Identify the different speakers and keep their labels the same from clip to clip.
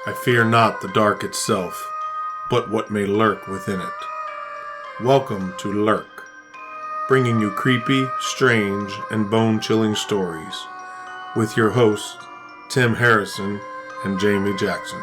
Speaker 1: I fear not the dark itself, but what may lurk within it. Welcome to Lurk, bringing you creepy, strange, and bone-chilling stories, with your hosts, Tim Harrison and Jamie Jackson.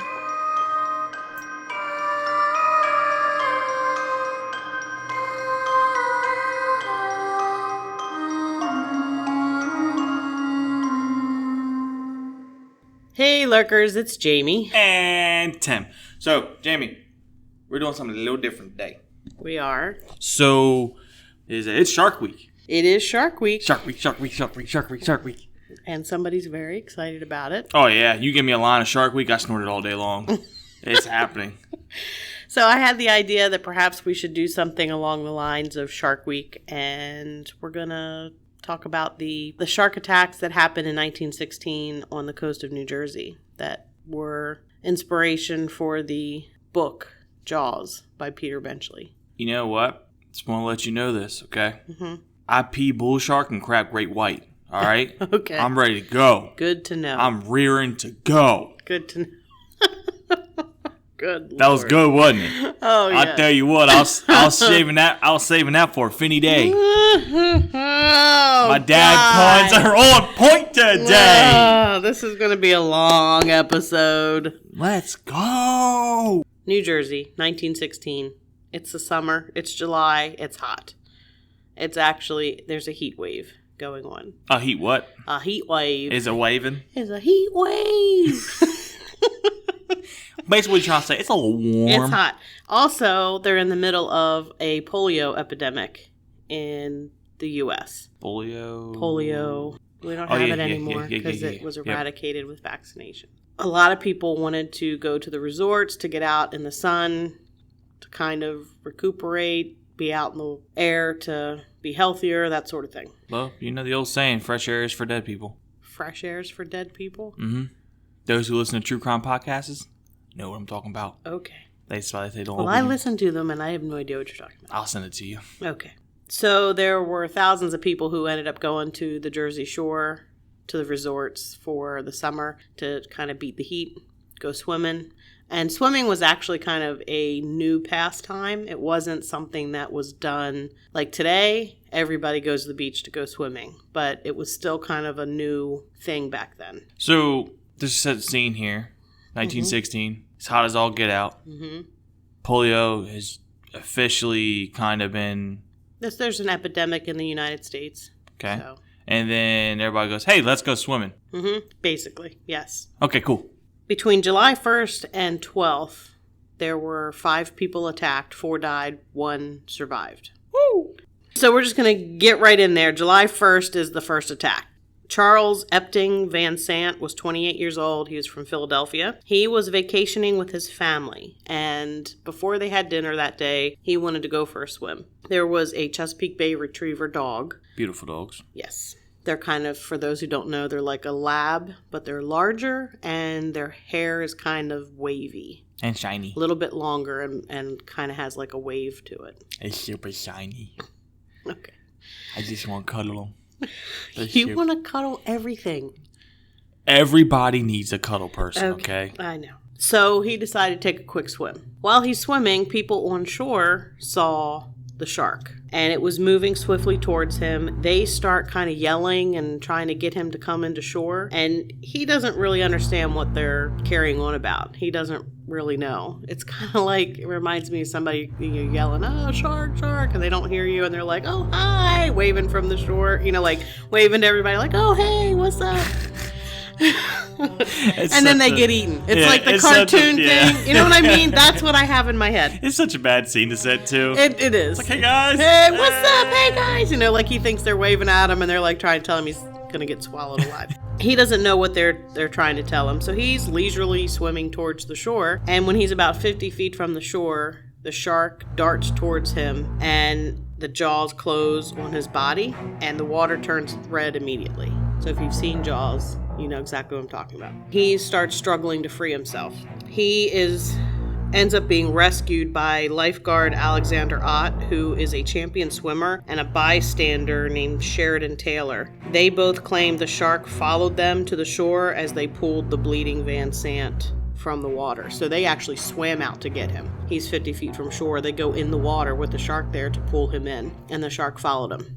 Speaker 2: Hey Lurkers, it's Jamie.
Speaker 3: And Tim. So, Jamie, we're doing something a little different today.
Speaker 2: We are.
Speaker 3: So, it's Shark Week.
Speaker 2: It is Shark Week.
Speaker 3: Shark Week.
Speaker 2: And somebody's very excited about it.
Speaker 3: Oh, yeah. You give me a line of Shark Week, I snort it all day long. It's happening.
Speaker 2: So I had the idea that perhaps we should do something along the lines of Shark Week, and we're going to talk about the shark attacks that happened in 1916 on the coast of New Jersey that were inspiration for the book Jaws by Peter Benchley.
Speaker 3: You know what? Just want to let you know this, okay?
Speaker 2: Mm-hmm.
Speaker 3: I pee bull shark and crab great white, all right?
Speaker 2: Okay.
Speaker 3: I'm ready to go.
Speaker 2: Good to know.
Speaker 3: I'm rearing to go.
Speaker 2: Good to know. Good
Speaker 3: That was
Speaker 2: Lord.
Speaker 3: good, wasn't it?
Speaker 2: Oh, yeah.
Speaker 3: I tell you what, I was saving that for a finny day. My dad puns are on point today.
Speaker 2: This is going to be a long episode.
Speaker 3: Let's go.
Speaker 2: New Jersey, 1916. It's the summer. It's July. It's hot. It's actually, there's a heat wave going on.
Speaker 3: A heat what?
Speaker 2: A heat wave.
Speaker 3: Is it waving?
Speaker 2: It's a heat wave.
Speaker 3: Basically, trying to say it's a little warm.
Speaker 2: It's hot. Also, they're in the middle of a polio epidemic in the U.S. Polio. We don't have it anymore because it was eradicated with vaccination. A lot of people wanted to go to the resorts to get out in the sun, to kind of recuperate, be out in the air to be healthier, that sort of thing.
Speaker 3: Well, you know the old saying, fresh air is for dead people.
Speaker 2: Fresh air is for dead people?
Speaker 3: Mm-hmm. Those who listen to true crime podcasts know what I'm talking about.
Speaker 2: Okay.
Speaker 3: That's why they don't.
Speaker 2: Well, I listen to them, and I have no idea what you're talking about.
Speaker 3: I'll send it to you.
Speaker 2: Okay. So there were thousands of people who ended up going to the Jersey Shore, to the resorts for the summer to kind of beat the heat, go swimming. And swimming was actually kind of a new pastime. It wasn't something that was done like today. Everybody goes to the beach to go swimming, but it was still kind of a new thing back then.
Speaker 3: So this is set the scene here. 1916. Mm-hmm. It's hot as all get out.
Speaker 2: Mm-hmm.
Speaker 3: Polio has officially kind of been...
Speaker 2: There's an epidemic in the United States.
Speaker 3: Okay.
Speaker 2: So.
Speaker 3: And then everybody goes, hey, let's go swimming.
Speaker 2: Mm-hmm. Basically, yes.
Speaker 3: Okay, cool.
Speaker 2: Between July 1st and 12th, there were 5 people attacked. 4 died, 1 survived. Woo! So we're just going to get right in there. July 1st is the first attack. Charles Epting Van Sant was 28 years old. He was from Philadelphia. He was vacationing with his family, and before they had dinner that day, he wanted to go for a swim. There was a Chesapeake Bay Retriever dog.
Speaker 3: Beautiful dogs.
Speaker 2: Yes. They're kind of, for those who don't know, they're like a lab, but they're larger, and their hair is kind of wavy.
Speaker 3: And shiny.
Speaker 2: A little bit longer and kind of has like a wave to it.
Speaker 3: It's super shiny.
Speaker 2: Okay.
Speaker 3: I just want to cuddle them.
Speaker 2: You want to cuddle everything.
Speaker 3: Everybody needs a cuddle person, okay?
Speaker 2: I know. So he decided to take a quick swim. While he's swimming, people on shore saw the shark, and it was moving swiftly towards him. They start kind of yelling and trying to get him to come into shore, and he doesn't really understand what they're carrying on about. He doesn't really know. It's kind of like, it reminds me of somebody yelling, oh, shark, shark, and they don't hear you, and they're like, oh, hi, waving from the shore, like waving to everybody like, oh, hey, what's up? And then they get eaten. It's like the cartoon thing. You know what I mean? That's what I have in my head.
Speaker 3: It's such a bad scene to set, too.
Speaker 2: It is.
Speaker 3: It's like, hey, guys.
Speaker 2: Hey, what's up? Hey, guys. Like he thinks they're waving at him, and they're like trying to tell him he's going to get swallowed alive. He doesn't know what they're trying to tell him, so he's leisurely swimming towards the shore. And when he's about 50 feet from the shore, the shark darts towards him, and the jaws close on his body, and the water turns red immediately. So if you've seen Jaws, you know exactly what I'm talking about. He starts struggling to free himself. He ends up being rescued by lifeguard Alexander Ott, who is a champion swimmer, and a bystander named Sheridan Taylor. They both claim the shark followed them to the shore as they pulled the bleeding Van Sant from the water. So they actually swam out to get him. He's 50 feet from shore. They go in the water with the shark there to pull him in, and the shark followed him.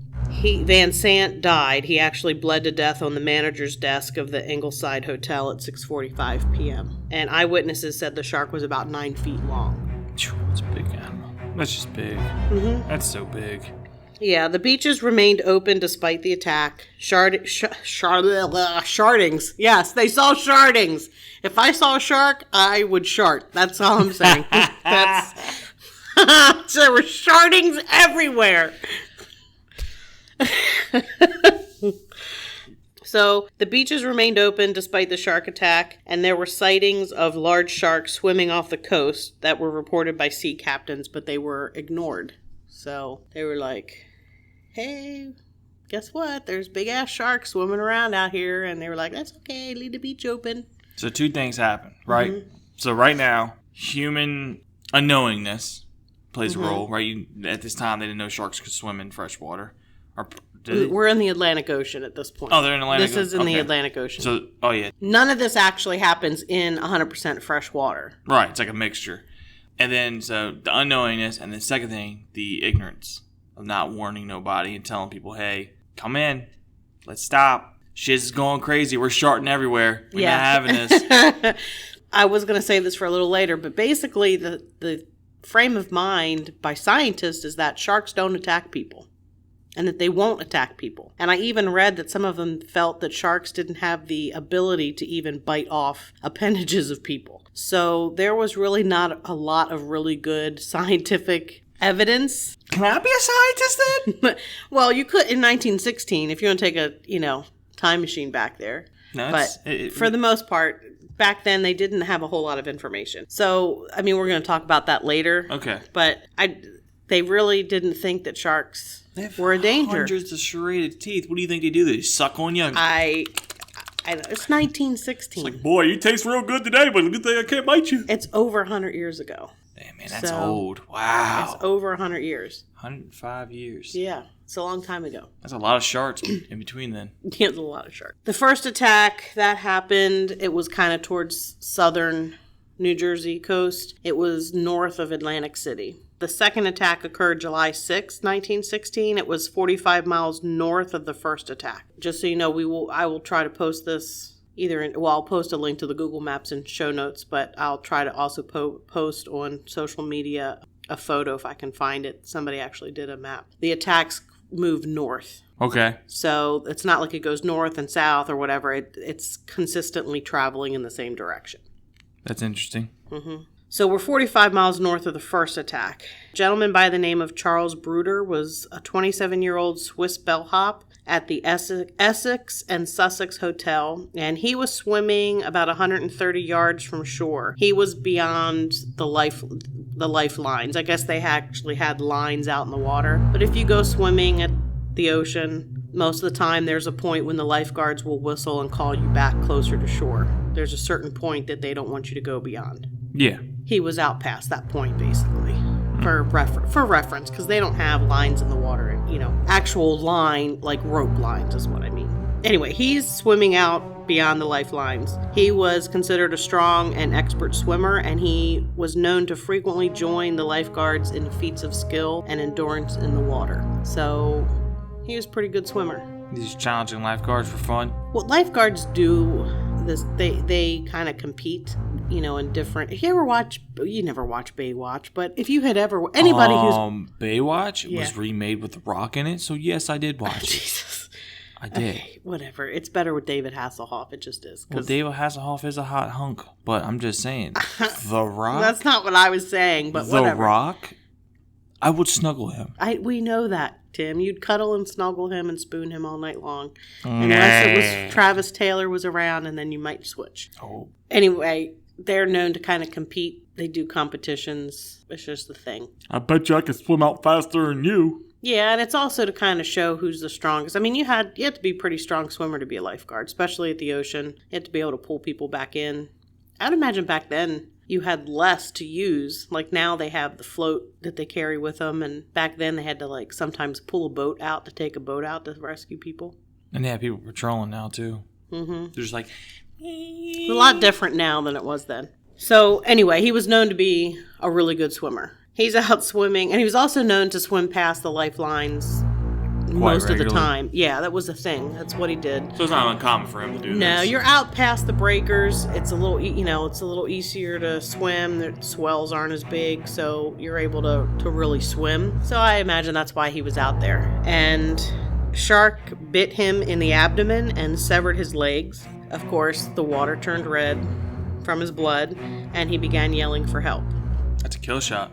Speaker 2: Van Sant died. He actually bled to death on the manager's desk of the Ingleside Hotel at 6:45 p.m. And eyewitnesses said the shark was about 9 feet long.
Speaker 3: That's a big animal. That's just big.
Speaker 2: Mm-hmm.
Speaker 3: That's so big.
Speaker 2: Yeah, the beaches remained open despite the attack. Shardings. Yes, they saw shardings. If I saw a shark, I would shart. That's all I'm saying. There were shardings everywhere. So the beaches remained open despite the shark attack, and there were sightings of large sharks swimming off the coast that were reported by sea captains, but they were ignored. So they were like, hey, guess what? There's big-ass sharks swimming around out here. And they were like, that's okay. Leave the beach open.
Speaker 3: So 2 things happen, right? Mm-hmm. So right now, human unknowingness plays a role, right? At this time, they didn't know sharks could swim in fresh water.
Speaker 2: We're in the Atlantic Ocean at this point.
Speaker 3: Oh, they're in the Atlantic Ocean?
Speaker 2: This is in the Atlantic Ocean.
Speaker 3: So, oh, yeah.
Speaker 2: None of this actually happens in 100% fresh water.
Speaker 3: Right. It's like a mixture. And then, so the unknowingness, and the second thing, the ignorance of not warning nobody and telling people, hey, come in, let's stop. Shit's going crazy. We're sharting everywhere. We're not having this.
Speaker 2: I was going to say this for a little later, but basically the frame of mind by scientists is that sharks don't attack people and that they won't attack people. And I even read that some of them felt that sharks didn't have the ability to even bite off appendages of people. So there was really not a lot of really good scientific evidence.
Speaker 3: Can I be a scientist then?
Speaker 2: Well, you could in 1916 if you want to take a, time machine back there.
Speaker 3: No,
Speaker 2: but for the most part, back then they didn't have a whole lot of information. So, I mean, we're going to talk about that later.
Speaker 3: Okay.
Speaker 2: But they really didn't think that sharks were a danger.
Speaker 3: Hundreds of serrated teeth. What do you think they do? They suck on you?
Speaker 2: I it's 1916.
Speaker 3: It's like, boy, you taste real good today, but good thing I can't bite you.
Speaker 2: It's over 100 years ago.
Speaker 3: Damn, man, that's old. Wow.
Speaker 2: It's over 100 years.
Speaker 3: 105 years.
Speaker 2: Yeah, it's a long time ago.
Speaker 3: That's a lot of sharks in between then.
Speaker 2: Yeah, it's a lot of sharks. The first attack that happened, it was kind of towards southern New Jersey coast. It was north of Atlantic City. The second attack occurred July 6, 1916. It was 45 miles north of the first attack. Just so you know, I will try to post this I'll post a link to the Google Maps and show notes, but I'll try to also post on social media a photo if I can find it. Somebody actually did a map. The attacks moved north.
Speaker 3: Okay.
Speaker 2: So it's not like it goes north and south or whatever. It's consistently traveling in the same direction.
Speaker 3: That's interesting.
Speaker 2: Mm-hmm. So we're 45 miles north of the first attack. A gentleman by the name of Charles Bruder was a 27-year-old Swiss bellhop at the Essex and Sussex Hotel, and he was swimming about 130 yards from shore. He was beyond the lifelines. I guess they actually had lines out in the water. But if you go swimming at the ocean, most of the time there's a point when the lifeguards will whistle and call you back closer to shore. There's a certain point that they don't want you to go beyond.
Speaker 3: Yeah.
Speaker 2: He was out past that point, basically, for reference, because they don't have lines in the water, actual line, like rope lines is what I mean. Anyway, he's swimming out beyond the lifelines. He was considered a strong and expert swimmer, and he was known to frequently join the lifeguards in feats of skill and endurance in the water. So he was a pretty good swimmer.
Speaker 3: These challenging lifeguards for fun?
Speaker 2: What lifeguards do this, they kind of compete, in different. If you ever watch, you never watch Baywatch, but if you had ever anybody who's
Speaker 3: Baywatch was remade with The Rock in it, so yes, I did watch it.
Speaker 2: Jesus.
Speaker 3: I did.
Speaker 2: Okay, whatever. It's better with David Hasselhoff. It just is.
Speaker 3: Well, David Hasselhoff is a hot hunk, but I'm just saying, The Rock.
Speaker 2: That's not what I was saying, but whatever.
Speaker 3: The Rock. I would snuggle him.
Speaker 2: We know that, Tim. You'd cuddle and snuggle him and spoon him all night long. Unless it was Travis Taylor was around, and then you might switch.
Speaker 3: Oh.
Speaker 2: Anyway, they're known to kind of compete. They do competitions. It's just the thing.
Speaker 3: I bet you I could swim out faster than you.
Speaker 2: Yeah, and it's also to kind of show who's the strongest. I mean, you had to be a pretty strong swimmer to be a lifeguard, especially at the ocean. You had to be able to pull people back in. I'd imagine back then you had less to use. Like now they have the float that they carry with them, and back then they had to sometimes pull a boat out to take a boat out to rescue people.
Speaker 3: And they have people patrolling now too.
Speaker 2: Mm-hmm.
Speaker 3: They're just like...
Speaker 2: It's a lot different now than it was then. So anyway, he was known to be a really good swimmer. He's out swimming, and he was also known to swim past the lifelines most of the time. Yeah, that was the thing. That's what he did.
Speaker 3: So it's not uncommon for him to do this.
Speaker 2: No, you're out past the breakers. It's a little, it's a little easier to swim. The swells aren't as big, so you're able to really swim. So I imagine that's why he was out there. And shark bit him in the abdomen and severed his legs. Of course, the water turned red from his blood, and he began yelling for help.
Speaker 3: That's a kill shot.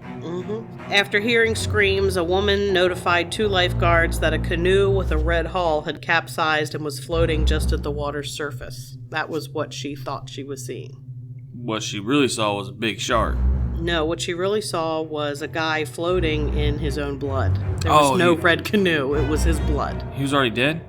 Speaker 2: After hearing screams, a woman notified 2 lifeguards that a canoe with a red hull had capsized and was floating just at the water's surface. That was what she thought she was seeing.
Speaker 3: What she really saw was a big shark.
Speaker 2: No, what she really saw was a guy floating in his own blood. There was no red canoe. It was his blood.
Speaker 3: He was already dead?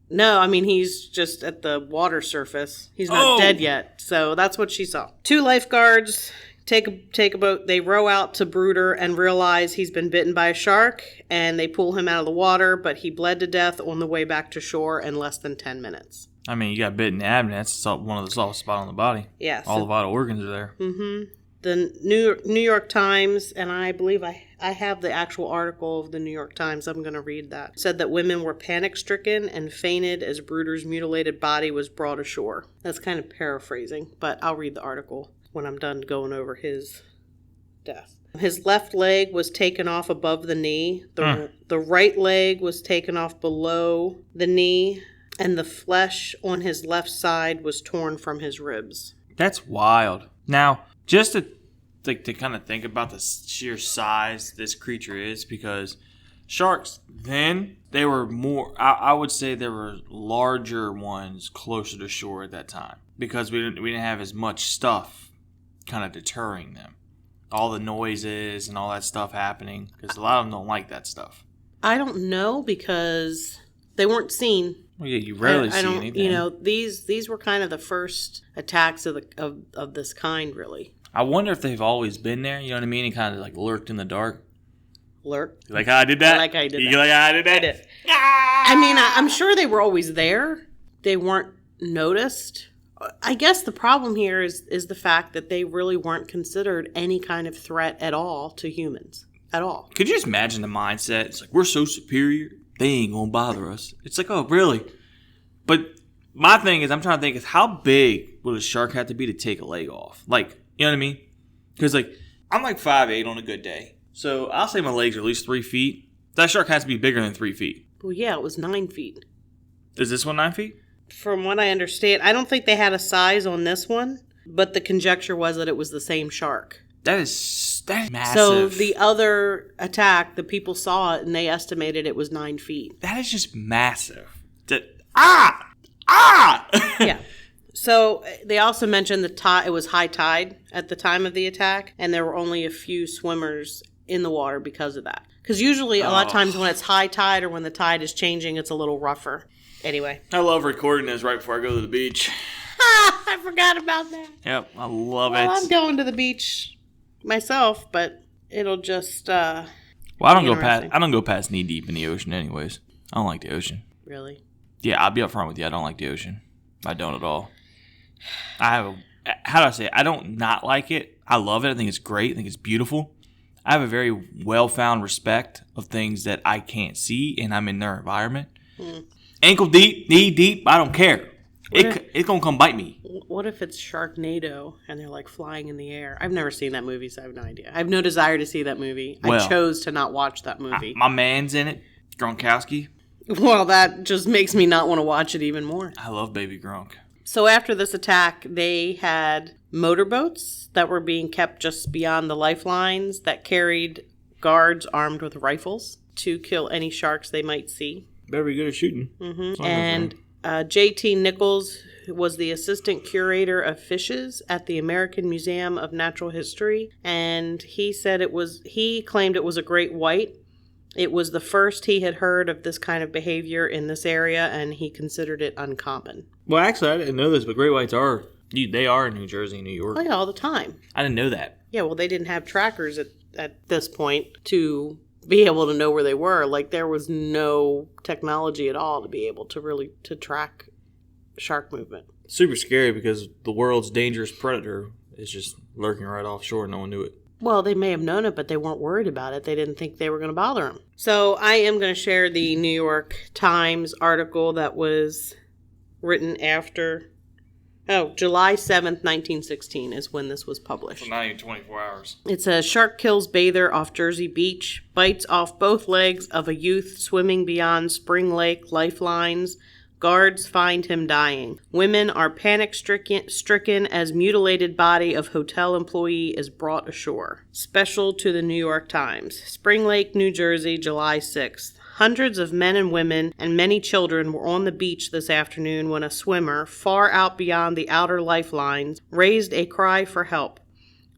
Speaker 2: No, I mean, he's just at the water surface. He's not dead yet. So that's what she saw. 2 lifeguards take a boat. They row out to Bruder and realize he's been bitten by a shark, and they pull him out of the water, but he bled to death on the way back to shore in less than 10 minutes.
Speaker 3: I mean, you got bit in the abdomen. That's one of the soft spots on the body.
Speaker 2: Yeah.
Speaker 3: All the vital organs are there.
Speaker 2: The New York Times, and I believe I have the actual article of the New York Times. I'm going to read that. Said that women were panic-stricken and fainted as Bruder's mutilated body was brought ashore. That's kind of paraphrasing, but I'll read the article when I'm done going over his death. His left leg was taken off above the knee. The right leg was taken off below the knee, and the flesh on his left side was torn from his ribs.
Speaker 3: That's wild. Now, just to kind of think about the sheer size this creature is, because sharks then, they were more, I would say there were larger ones closer to shore at that time, because we didn't have as much stuff kind of deterring them. All the noises and all that stuff happening, because a lot of them don't like that stuff.
Speaker 2: I don't know, because they weren't seen.
Speaker 3: Well, yeah, you rarely see anything.
Speaker 2: These were kind of the first attacks of this kind, really.
Speaker 3: I wonder if they've always been there, you know what I mean? And kind of like lurked in the dark.
Speaker 2: Lurked?
Speaker 3: You like how I did that?
Speaker 2: I like how you did that.
Speaker 3: You like how I did that?
Speaker 2: I did. I mean, I'm sure they were always there. They weren't noticed. I guess the problem here is the fact that they really weren't considered any kind of threat at all to humans. At all.
Speaker 3: Could you just imagine the mindset? It's like, we're so superior, they ain't gonna bother us. It's like, oh, really? But my thing is, I'm trying to think, is how big would a shark have to be to take a leg off? Like, you know what I mean? Because, like, I'm like 5'8" on a good day. So I'll say my legs are at least 3 feet. That shark has to be bigger than 3 feet.
Speaker 2: Well, yeah, it was 9 feet.
Speaker 3: Is this one 9 feet?
Speaker 2: From what I understand, I don't think they had a size on this one, but the conjecture was that it was the same shark.
Speaker 3: That is massive.
Speaker 2: So the other attack, the people saw it and they estimated it was 9 feet.
Speaker 3: That is just massive.
Speaker 2: Yeah. So they also mentioned it was high tide at the time of the attack, and there were only a few swimmers in the water because of that. Because usually a lot of times when it's high tide or when the tide is changing, it's a little rougher. Anyway.
Speaker 3: I love recording this right before I go to the beach.
Speaker 2: I forgot about that.
Speaker 3: Yep, I love it.
Speaker 2: I'm going to the beach myself, but it'll just
Speaker 3: well, I don't go past knee deep in the ocean anyways. I don't like the ocean.
Speaker 2: Really?
Speaker 3: Yeah, I'll be upfront with you. I don't like the ocean. I don't at all. How do I say it? I don't not like it. I love it. I think it's great. I think it's beautiful. I have a very well-found respect of things that I can't see, and I'm in their environment. Ankle deep, knee deep, I don't care. It's going to come bite me.
Speaker 2: What if it's Sharknado and they're like flying in the air? I've never seen that movie, so I have no idea. I have no desire to see that movie. I chose to not watch that movie.
Speaker 3: My man's in it, Gronkowski.
Speaker 2: Well, that just makes me not want to watch it even more.
Speaker 3: I love Baby Gronk.
Speaker 2: So after this attack, they had motorboats that were being kept just beyond the lifelines that carried guards armed with rifles to kill any sharks they might see.
Speaker 3: Better be good at shooting.
Speaker 2: And J.T. Nichols was the assistant curator of fishes at the American Museum of Natural History, and he claimed it was a great white. It was the first he had heard of this kind of behavior in this area, and he considered it uncommon.
Speaker 3: Well, actually, I didn't know this, but great whites are in New Jersey and New York.
Speaker 2: Oh, yeah, all the time.
Speaker 3: I didn't know that.
Speaker 2: Yeah, well, they didn't have trackers at this point to be able to know where they were. Like, there was no technology at all to be able to track shark movement.
Speaker 3: Super scary because the world's dangerous predator it's just lurking right offshore. No one knew it.
Speaker 2: Well, they may have known it, but they weren't worried about it. They didn't think they were going to bother him. So I am going to share the New York Times article that was written after... July 7th, 1916 is when this was published.
Speaker 3: So not even 24 hours.
Speaker 2: It says, shark kills bather off Jersey Beach, bites off both legs of a youth swimming beyond Spring Lake lifelines. Guards find him dying. Women are panic-stricken as mutilated body of hotel employee is brought ashore. Special to the New York Times. Spring Lake, New Jersey, July 6th. Hundreds of men and women and many children were on the beach this afternoon when a swimmer, far out beyond the outer lifelines, raised a cry for help.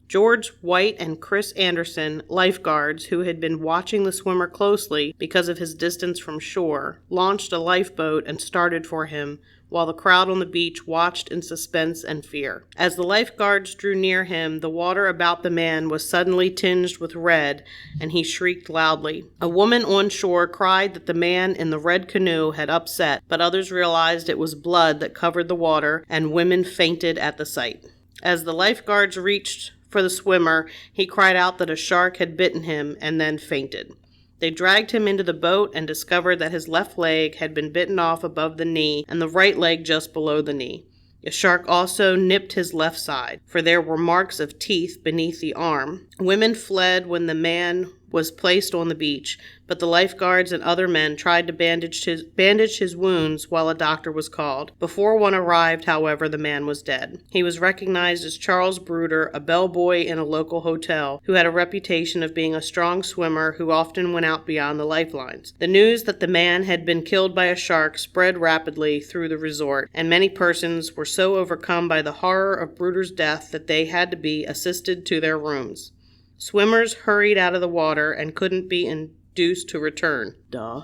Speaker 2: George White and Chris Anderson, lifeguards who had been watching the swimmer closely because of his distance from shore, launched a lifeboat and started for him, while the crowd on the beach watched in suspense and fear. As the lifeguards drew near him, the water about the man was suddenly tinged with red, and he shrieked loudly. A woman on shore cried that the man in the red canoe had upset, but others realized it was blood that covered the water, and women fainted at the sight. As the lifeguards reached for the swimmer, he cried out that a shark had bitten him and then fainted. They dragged him into the boat and discovered that his left leg had been bitten off above the knee and the right leg just below the knee. A shark also nipped his left side, for there were marks of teeth beneath the arm. Women fled when the man was placed on the beach, but the lifeguards and other men tried to bandage his wounds while a doctor was called. Before one arrived, however, the man was dead. He was recognized as Charles Bruder, a bellboy in a local hotel, who had a reputation of being a strong swimmer who often went out beyond the lifelines. The news that the man had been killed by a shark spread rapidly through the resort, and many persons were so overcome by the horror of Bruder's death that they had to be assisted to their rooms. Swimmers hurried out of the water and couldn't be induced to return. Duh.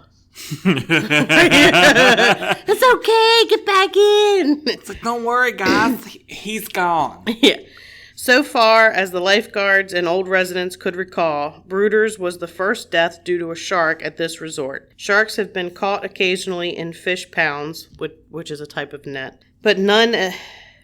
Speaker 2: It's okay, get back in.
Speaker 3: It's like, don't worry, guys. He's gone.
Speaker 2: Yeah. So far as the lifeguards and old residents could recall, Bruder's was the first death due to a shark at this resort. Sharks have been caught occasionally in fish pounds, which is a type of net, but none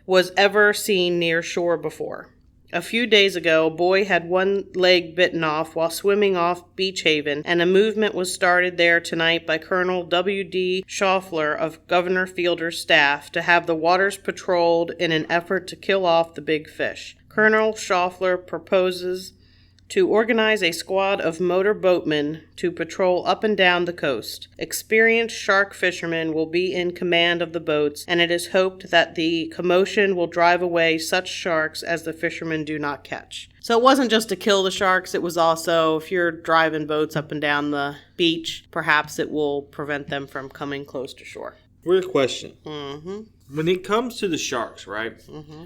Speaker 2: was ever seen near shore before. A few days ago, a boy had one leg bitten off while swimming off Beach Haven, and a movement was started there tonight by Colonel W.D. Schaeffler of Governor Fielder's staff to have the waters patrolled in an effort to kill off the big fish. Colonel Schaeffler proposes to organize a squad of motor boatmen to patrol up and down the coast. Experienced shark fishermen will be in command of the boats, and it is hoped that the commotion will drive away such sharks as the fishermen do not catch. So it wasn't just to kill the sharks, it was also, if you're driving boats up and down the beach, perhaps it will prevent them from coming close to shore.
Speaker 3: Weird question.
Speaker 2: Mm-hmm.
Speaker 3: When it comes to the sharks, right?
Speaker 2: Mm-hmm.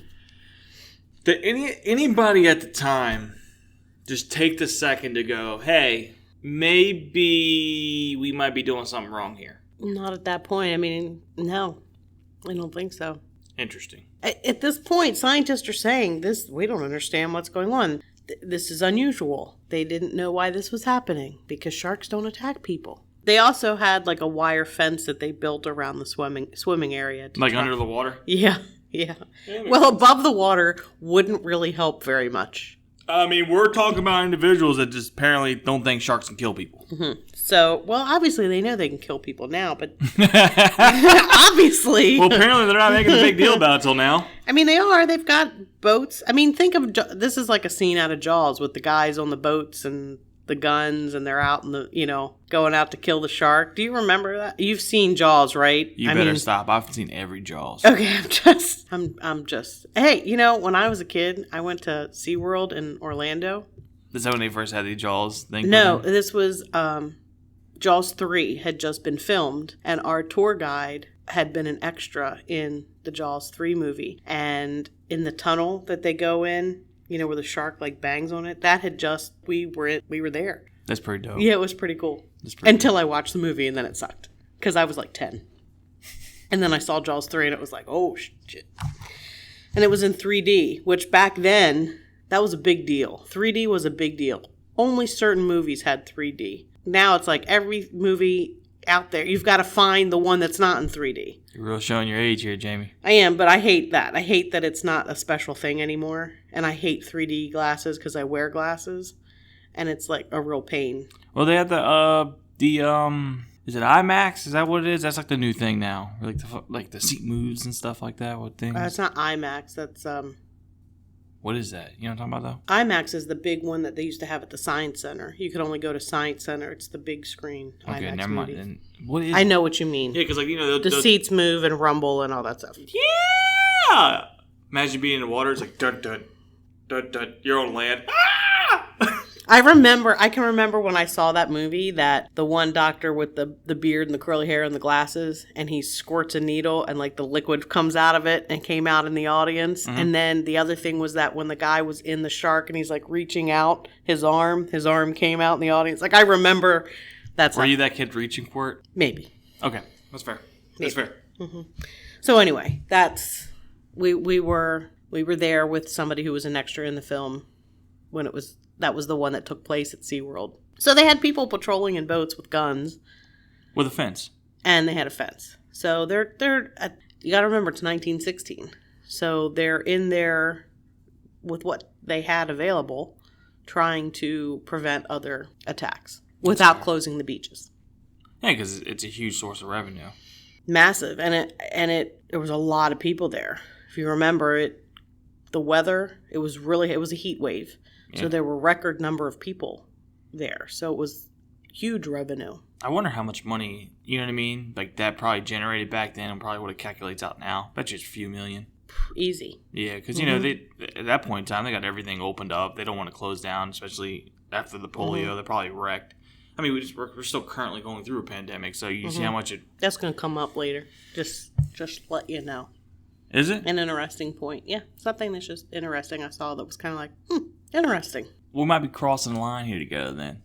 Speaker 3: Did anybody at the time just take the second to go, hey, maybe we might be doing something wrong here?
Speaker 2: Not at that point. I mean, no, I don't think so.
Speaker 3: Interesting.
Speaker 2: At this point, scientists are saying this, we don't understand what's going on. This is unusual. They didn't know why this was happening because sharks don't attack people. They also had like a wire fence that they built around the swimming area.
Speaker 3: Like under the water?
Speaker 2: Yeah. Well, above the water wouldn't really help very much.
Speaker 3: I mean, we're talking about individuals that just apparently don't think sharks can kill people.
Speaker 2: Mm-hmm. So, well, obviously they know they can kill people now, but obviously.
Speaker 3: Well, apparently they're not making a big deal about it till now.
Speaker 2: I mean, they are. They've got boats. I mean, think of this is like a scene out of Jaws with the guys on the boats and the guns, and they're out in the, going out to kill the shark. Do you remember that? You've seen Jaws, right?
Speaker 3: You better stop. I've seen every Jaws.
Speaker 2: Okay, I'm just. Hey, when I was a kid, I went to SeaWorld in Orlando.
Speaker 3: Is that when they first had the Jaws thing?
Speaker 2: No, this was Jaws 3 had just been filmed, and our tour guide had been an extra in the Jaws 3 movie. And in the tunnel that they go in, where the shark bangs on it, that had just, we were there.
Speaker 3: That's pretty dope.
Speaker 2: Yeah, it was pretty cool. Until I watched the movie, and then it sucked. Because I was 10. And then I saw Jaws 3, and it was like, oh, shit. And it was in 3D, which back then, that was a big deal. 3D was a big deal. Only certain movies had 3D. Now it's like every movie out there. You've got to find the one that's not in 3D.
Speaker 3: You're real showing your age here, Jamie.
Speaker 2: I am, but I hate that. I hate that it's not a special thing anymore. And I hate 3D glasses because I wear glasses. And it's like a real pain.
Speaker 3: Well, they had is it IMAX? Is that what it is? That's like the new thing now. Like the seat moves and stuff like that. What things?
Speaker 2: It's not IMAX. That's
Speaker 3: What is that? You know what I'm talking about, though?
Speaker 2: IMAX is the big one that they used to have at the Science Center. You could only go to Science Center. It's the big screen.
Speaker 3: Okay,
Speaker 2: IMAX
Speaker 3: never mind.
Speaker 2: movie.
Speaker 3: And what is?
Speaker 2: I know what you mean.
Speaker 3: Yeah, because
Speaker 2: the seats move and rumble and all that stuff.
Speaker 3: Yeah. Imagine being in the water. It's like dun dun dun dun. You're on land. Ah!
Speaker 2: I can remember when I saw that movie that the one doctor with the beard and the curly hair and the glasses, and he squirts a needle and like the liquid comes out of it and came out in the audience. Mm-hmm. And then the other thing was that when the guy was in the shark and he's like reaching out his arm came out in the audience. Like I remember that's.
Speaker 3: Were you that kid reaching for it?
Speaker 2: Maybe.
Speaker 3: Okay, that's fair. That's fair.
Speaker 2: Mm-hmm. So anyway, that's we were there with somebody who was an extra in the film when that was the one that took place at SeaWorld. So they had people patrolling in boats with guns.
Speaker 3: With a fence.
Speaker 2: And they had a fence. So they're you got to remember it's 1916. So they're in there with what they had available trying to prevent other attacks without closing the beaches.
Speaker 3: Yeah, because it's a huge source of revenue.
Speaker 2: Massive. And there was a lot of people there. If you remember the weather, it was a heat wave. Yeah. So there were record number of people there. So it was huge revenue.
Speaker 3: I wonder how much money, you know what I mean? Like that probably generated back then and probably what it calculates out now. Bet you it's a few million.
Speaker 2: Easy.
Speaker 3: Yeah, because, you know, they at that point in time, they got everything opened up. They don't want to close down, especially after the polio. They're probably wrecked. I mean, we're still currently going through a pandemic, so you see how much it...
Speaker 2: That's going to come up later. Just let you know.
Speaker 3: Is it?
Speaker 2: An interesting point. Yeah, something that's just interesting I saw that was kind of like, interesting.
Speaker 3: We might be crossing the line here together then.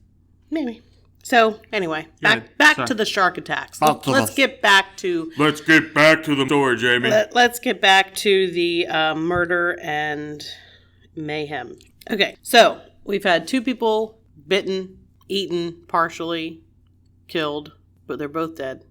Speaker 2: Maybe. So, anyway, back to the shark attacks. Let's get back to
Speaker 3: the story, Jamie.
Speaker 2: Let's get back to the murder and mayhem. Okay, so we've had 2 people bitten, eaten, partially killed, but they're both dead.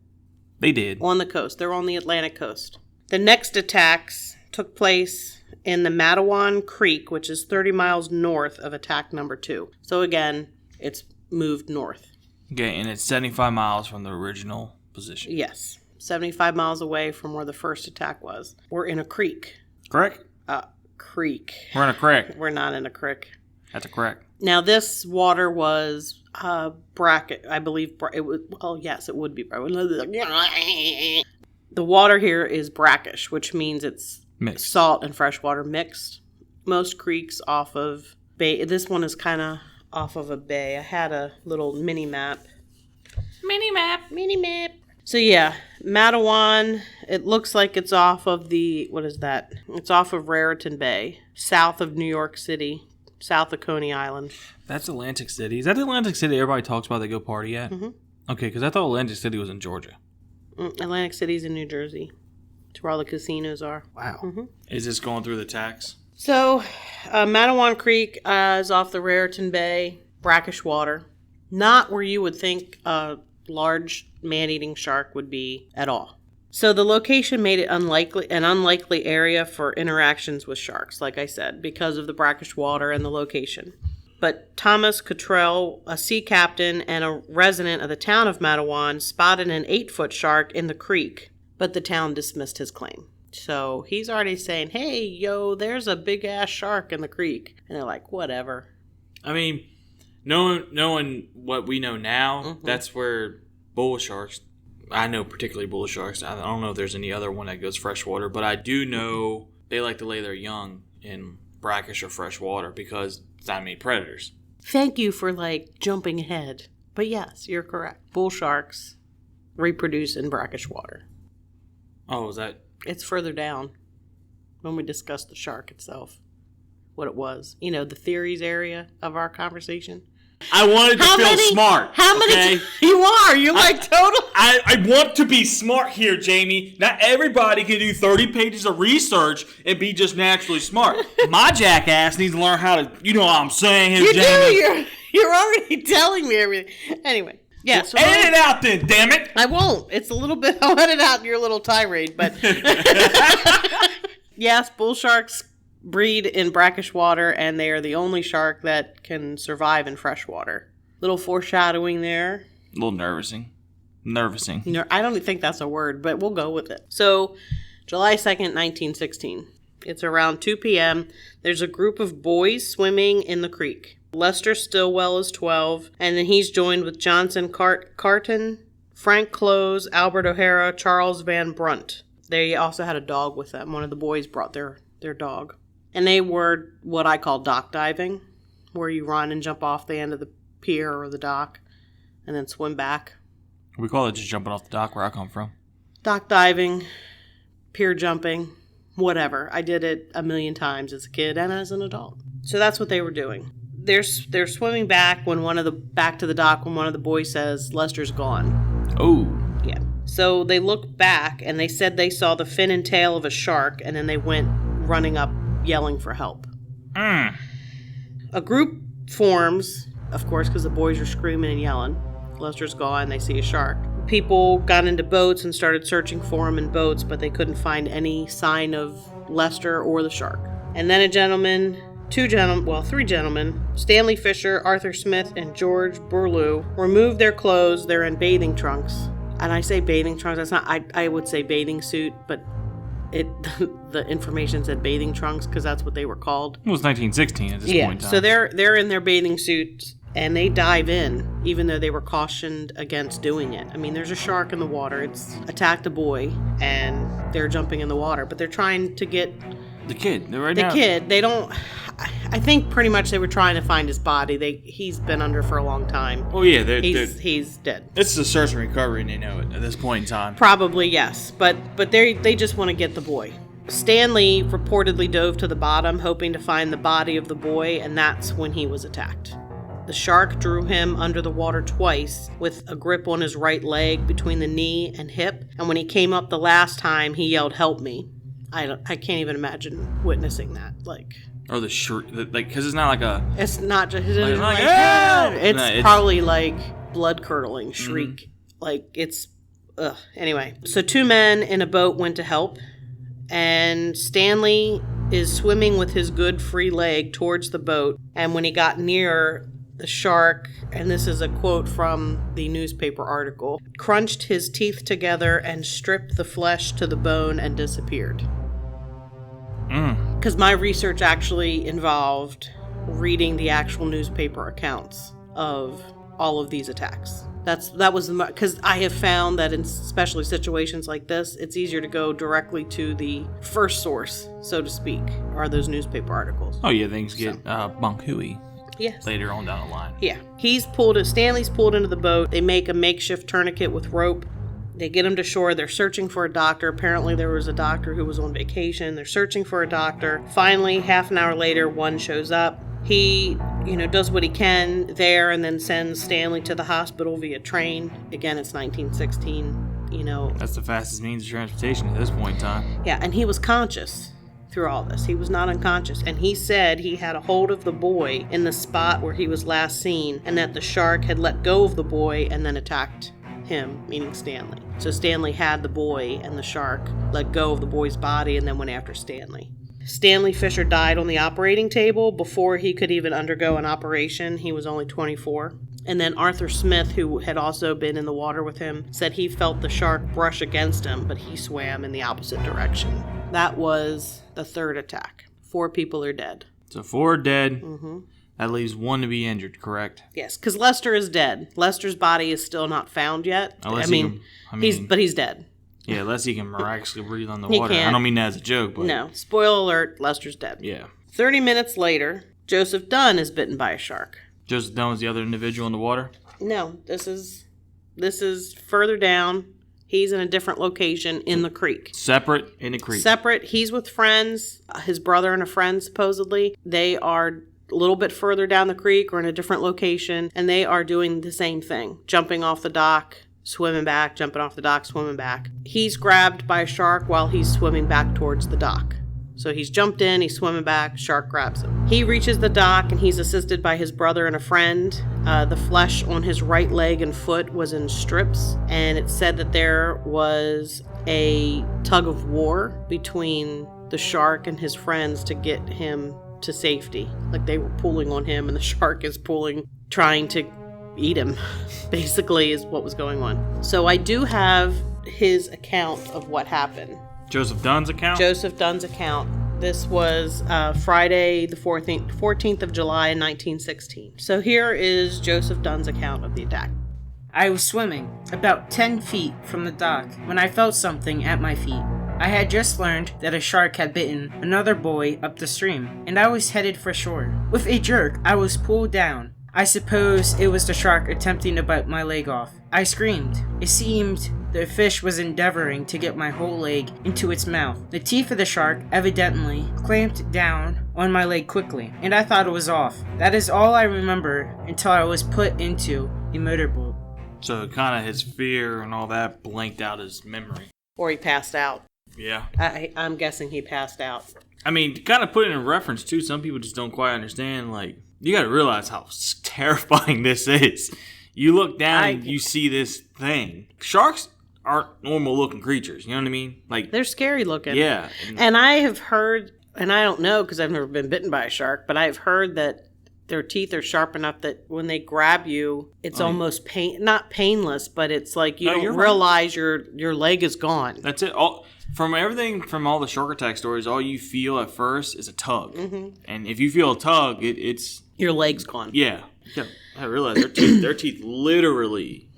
Speaker 3: They did.
Speaker 2: On the coast. They're on the Atlantic coast. The next attacks took place in the Matawan Creek, which is 30 miles north of attack number 2. So again, it's moved north.
Speaker 3: Okay, and it's 75 miles from the original position.
Speaker 2: Yes. 75 miles away from where the first attack was. We're in a creek.
Speaker 3: Correct?
Speaker 2: Creek.
Speaker 3: We're in a creek.
Speaker 2: We're not in a creek.
Speaker 3: That's a creek.
Speaker 2: Now, this water was brackish. I believe it would. Well, yes, it would be. The water here is brackish, which means it's mixed. Salt and fresh water mixed. Most creeks off of bay. This one is kind of off of a bay. I had a little mini map. Mini map. So yeah, Matawan. It looks like it's off of what is that? It's off of Raritan Bay, south of New York City. South of Coney Island. That's
Speaker 3: Atlantic City. Is that the Atlantic City everybody talks about they go party at? Mm-hmm. Okay, because I thought Atlantic City was in Georgia.
Speaker 2: Atlantic City's in New Jersey. It's where all the casinos are.
Speaker 3: Wow. Mm-hmm. Is this going through the tax?
Speaker 2: So, Matawan Creek is off the Raritan Bay. Brackish water. Not where you would think a large man-eating shark would be at all. So the location made it an unlikely area for interactions with sharks, like I said, because of the brackish water and the location. But Thomas Cottrell, a sea captain and a resident of the town of Matawan, spotted an 8-foot shark in the creek, but the town dismissed his claim. So he's already saying, hey, yo, there's a big-ass shark in the creek. And they're like, whatever.
Speaker 3: I mean, knowing what we know now, that's where bull sharks... I know particularly bull sharks. I don't know if there's any other one that goes freshwater, but I do know they like to lay their young in brackish or fresh water because it's not many predators.
Speaker 2: Thank you for, jumping ahead. But yes, you're correct. Bull sharks reproduce in brackish water.
Speaker 3: Oh, is that...
Speaker 2: It's further down when we discuss the shark itself, what it was. You know, the theories area of our conversation.
Speaker 3: I wanted to feel smart.
Speaker 2: How many? You are. You're total.
Speaker 3: I want to be smart here, Jamie. Not everybody can do 30 pages of research and be just naturally smart. My jackass needs to learn how to, you know what I'm saying here,
Speaker 2: you
Speaker 3: Jamie.
Speaker 2: do. You're already telling me everything. Anyway. Yeah,
Speaker 3: so edit it out then, damn it!
Speaker 2: I won't. It's a little bit, I'll edit out your little tirade, but yes, bull sharks breed in brackish water, and they are the only shark that can survive in fresh water. Little foreshadowing there.
Speaker 3: A little nervousing.
Speaker 2: You know, I don't think that's a word, but we'll go with it. So, July 2nd, 1916. It's around 2 p.m. There's a group of boys swimming in the creek. Lester Stillwell is 12, and then he's joined with Johnson Carton, Frank Close, Albert O'Hara, Charles Van Brunt. They also had a dog with them. One of the boys brought their dog. And they were what I call dock diving, where you run and jump off the end of the pier or the dock and then swim back.
Speaker 3: We call it just jumping off the dock where I come from.
Speaker 2: Dock diving, pier jumping, whatever. I did it a million times as a kid and as an adult. So that's what they were doing. They're swimming back back to the dock when one of the boys says, Lester's gone.
Speaker 3: Oh.
Speaker 2: Yeah. So they look back and they said they saw the fin and tail of a shark, and then they went running up yelling for help. A group forms, of course, because the boys are screaming and yelling. Lester's gone, they see a shark. People got into boats and started searching for him in boats, but they couldn't find any sign of Lester or the shark. And then three gentlemen, Stanley Fisher, Arthur Smith, and George Burlew, removed their clothes. They're in bathing trunks. And I say bathing trunks, that's not, I would say bathing suit, but the information said bathing trunks because that's what they were called.
Speaker 3: It was 1916 at this point in time.
Speaker 2: So they're in their bathing suits and they dive in, even though they were cautioned against doing it. I mean, there's a shark in the water. It's attacked a boy and they're jumping in the water, but they're trying to get
Speaker 3: the kid.
Speaker 2: They don't. I think pretty much they were trying to find his body. He's been under for a long time.
Speaker 3: Oh yeah,
Speaker 2: he's dead.
Speaker 3: It's a search and recovery, and they know it at this point in time.
Speaker 2: Probably yes, but they just want to get the boy. Stanley reportedly dove to the bottom, hoping to find the body of the boy, and that's when he was attacked. The shark drew him under the water twice with a grip on his right leg between the knee and hip, and when he came up the last time, he yelled, "Help me." I can't even imagine witnessing that.
Speaker 3: Or the shriek, because it's not like a...
Speaker 2: It's not just...
Speaker 3: It's
Speaker 2: it's probably like blood-curdling shriek. Mm-hmm. Anyway. So 2 men in a boat went to help, and Stanley is swimming with his good free leg towards the boat, and when he got near, the shark, and this is a quote from the newspaper article, crunched his teeth together and stripped the flesh to the bone and disappeared. Because my research actually involved reading the actual newspaper accounts of all of these attacks. That was because I have found that in especially situations like this, it's easier to go directly to the first source, so to speak, are those newspaper articles.
Speaker 3: Oh yeah, things get bunk hooey.
Speaker 2: Yes.
Speaker 3: Later on down the line.
Speaker 2: Yeah. Stanley's pulled into the boat. They make a makeshift tourniquet with rope. They get him to shore. They're searching for a doctor. Apparently there was a doctor who was on vacation. They're searching for a doctor. Finally, half an hour later, one shows up. He, does what he can there and then sends Stanley to the hospital via train. Again, it's 1916,
Speaker 3: That's the fastest means of transportation at this point in time.
Speaker 2: Yeah, and he was conscious through all this. He was not unconscious. And he said he had a hold of the boy in the spot where he was last seen and that the shark had let go of the boy and then attacked him, meaning Stanley. So Stanley had the boy and the shark let go of the boy's body and then went after Stanley. Stanley Fisher died on the operating table before he could even undergo an operation. He was only 24. And then Arthur Smith, who had also been in the water with him, said he felt the shark brush against him, but he swam in the opposite direction. That was the third attack. 4 people are dead.
Speaker 3: So 4 dead.
Speaker 2: Mm-hmm.
Speaker 3: That leaves 1 to be injured, correct?
Speaker 2: Yes, because Lester is dead. Lester's body is still not found yet. He's dead.
Speaker 3: Yeah, unless he can miraculously breathe on the
Speaker 2: He
Speaker 3: water.
Speaker 2: can't.
Speaker 3: I don't mean that as a joke, but...
Speaker 2: No. Spoiler alert, Lester's dead.
Speaker 3: Yeah.
Speaker 2: 30 minutes later, Joseph Dunn is bitten by a shark.
Speaker 3: Joseph Dunn was the other individual in the water?
Speaker 2: No, this is further down. He's in a different location in the creek.
Speaker 3: Separate in the creek.
Speaker 2: Separate. He's with friends, his brother and a friend supposedly. They are a little bit further down the creek or in a different location, and they are doing the same thing. Jumping off the dock, swimming back, jumping off the dock, swimming back. He's grabbed by a shark while he's swimming back towards the dock. So he's jumped in, he's swimming back, shark grabs him. He reaches the dock and he's assisted by his brother and a friend. The flesh on his right leg and foot was in strips, and it said that there was a tug of war between the shark and his friends to get him to safety. Like they were pulling on him and the shark is trying to eat him, basically, is what was going on. So I do have his account of what happened.
Speaker 3: Joseph Dunn's account?
Speaker 2: Joseph Dunn's account. This was Friday the 14th of July in 1916. So here is Joseph Dunn's account of the attack.
Speaker 4: I was swimming about 10 feet from the dock when I felt something at my feet. I had just learned that a shark had bitten another boy up the stream, and I was headed for shore. With a jerk, I was pulled down. I suppose it was the shark attempting to bite my leg off. I screamed. It seemed the fish was endeavoring to get my whole leg into its mouth. The teeth of the shark evidently clamped down on my leg quickly, and I thought it was off. That is all I remember until I was put into a motorboat.
Speaker 3: So kind of his fear and all that blanked out his memory.
Speaker 2: Or he passed out.
Speaker 3: Yeah.
Speaker 2: I'm guessing he passed out.
Speaker 3: I mean, to kind of put it in reference, too, some people just don't quite understand, like, you got to realize how terrifying this is. You look down and you see this thing. Sharks aren't normal-looking creatures, you know what I mean? Like
Speaker 2: they're scary looking.
Speaker 3: Yeah.
Speaker 2: And I have heard, and I don't know because I've never been bitten by a shark, but I've heard that their teeth are sharp enough that when they grab you, it's almost not painless, but it's like you don't realize your leg is gone.
Speaker 3: That's it. From everything, from all the shark attack stories, all you feel at first is a tug. Mm-hmm. And if you feel a tug, it's...
Speaker 2: Your leg's gone.
Speaker 3: Yeah. I realize their teeth literally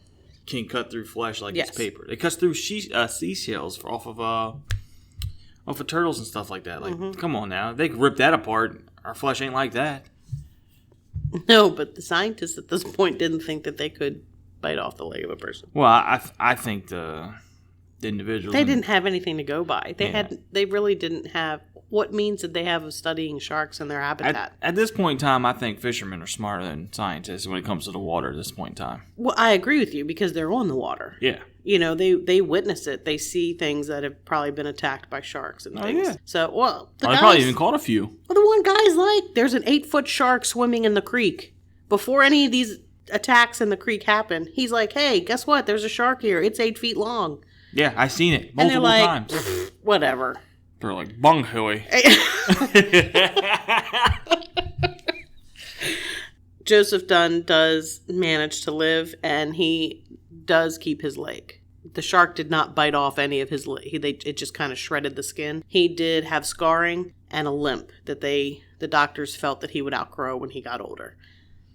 Speaker 3: can cut through flesh like it's paper. They cut through seashells off of turtles and stuff like that. Like, come on now. If they can rip that apart, our flesh ain't like that.
Speaker 2: No, but the scientists at this point didn't think that they could bite off the leg of a person.
Speaker 3: Well, I think the individuals...
Speaker 2: They didn't have anything to go by. They really didn't have... What means did they have of studying sharks and their habitat?
Speaker 3: At this point in time, I think fishermen are smarter than scientists when it comes to the water at this point in time.
Speaker 2: Well, I agree with you because they're on the water.
Speaker 3: Yeah.
Speaker 2: You know, they witness it. They see things that have probably been attacked by sharks and things. Yeah. So,
Speaker 3: they probably even caught a few.
Speaker 2: Well, the one guy's like, there's an 8-foot shark swimming in the creek. Before any of these attacks in the creek happened, he's like, hey, guess what? There's a shark here. It's 8 feet long.
Speaker 3: Yeah, I've seen it multiple times.
Speaker 2: Whatever.
Speaker 3: They're like, bung hooey.
Speaker 2: Joseph Dunn does manage to live, and he does keep his leg. The shark did not bite off any of his leg. It just kind of shredded the skin. He did have scarring and a limp that the doctors felt that he would outgrow when he got older.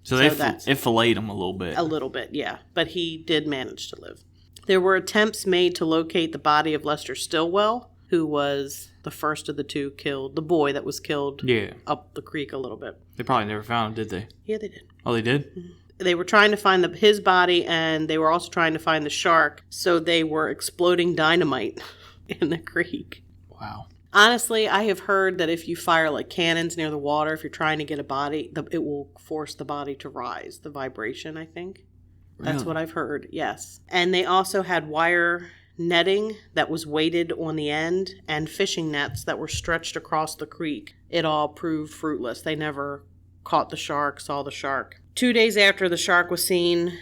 Speaker 3: So it filleted him a little bit.
Speaker 2: A little bit, yeah. But he did manage to live. There were attempts made to locate the body of Lester Stillwell, who was the first of the two killed, the boy that was killed up the creek a little bit.
Speaker 3: They probably never found him, did they?
Speaker 2: Yeah, they did.
Speaker 3: Oh, they did?
Speaker 2: Mm-hmm. They were trying to find his body, and they were also trying to find the shark, so they were exploding dynamite in the creek.
Speaker 3: Wow.
Speaker 2: Honestly, I have heard that if you fire like cannons near the water, if you're trying to get a body, it will force the body to rise. The vibration, I think. Really? That's what I've heard, yes. And they also had wire netting that was weighted on the end and fishing nets that were stretched across the creek. It all proved fruitless. They never caught the shark, saw the shark. 2 days after the shark was seen,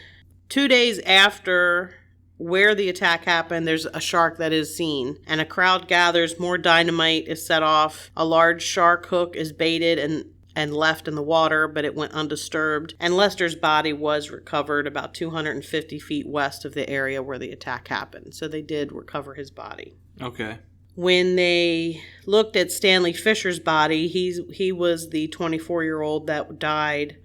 Speaker 2: 2 days after where the attack happened, there's a shark that is seen, and a crowd gathers, more dynamite is set off, a large shark hook is baited and left in the water, but it went undisturbed, and Lester's body was recovered about 250 feet west of the area where the attack happened. So they did recover his body.
Speaker 3: Okay.
Speaker 2: When they looked at Stanley Fisher's body, he was the 24-year-old that died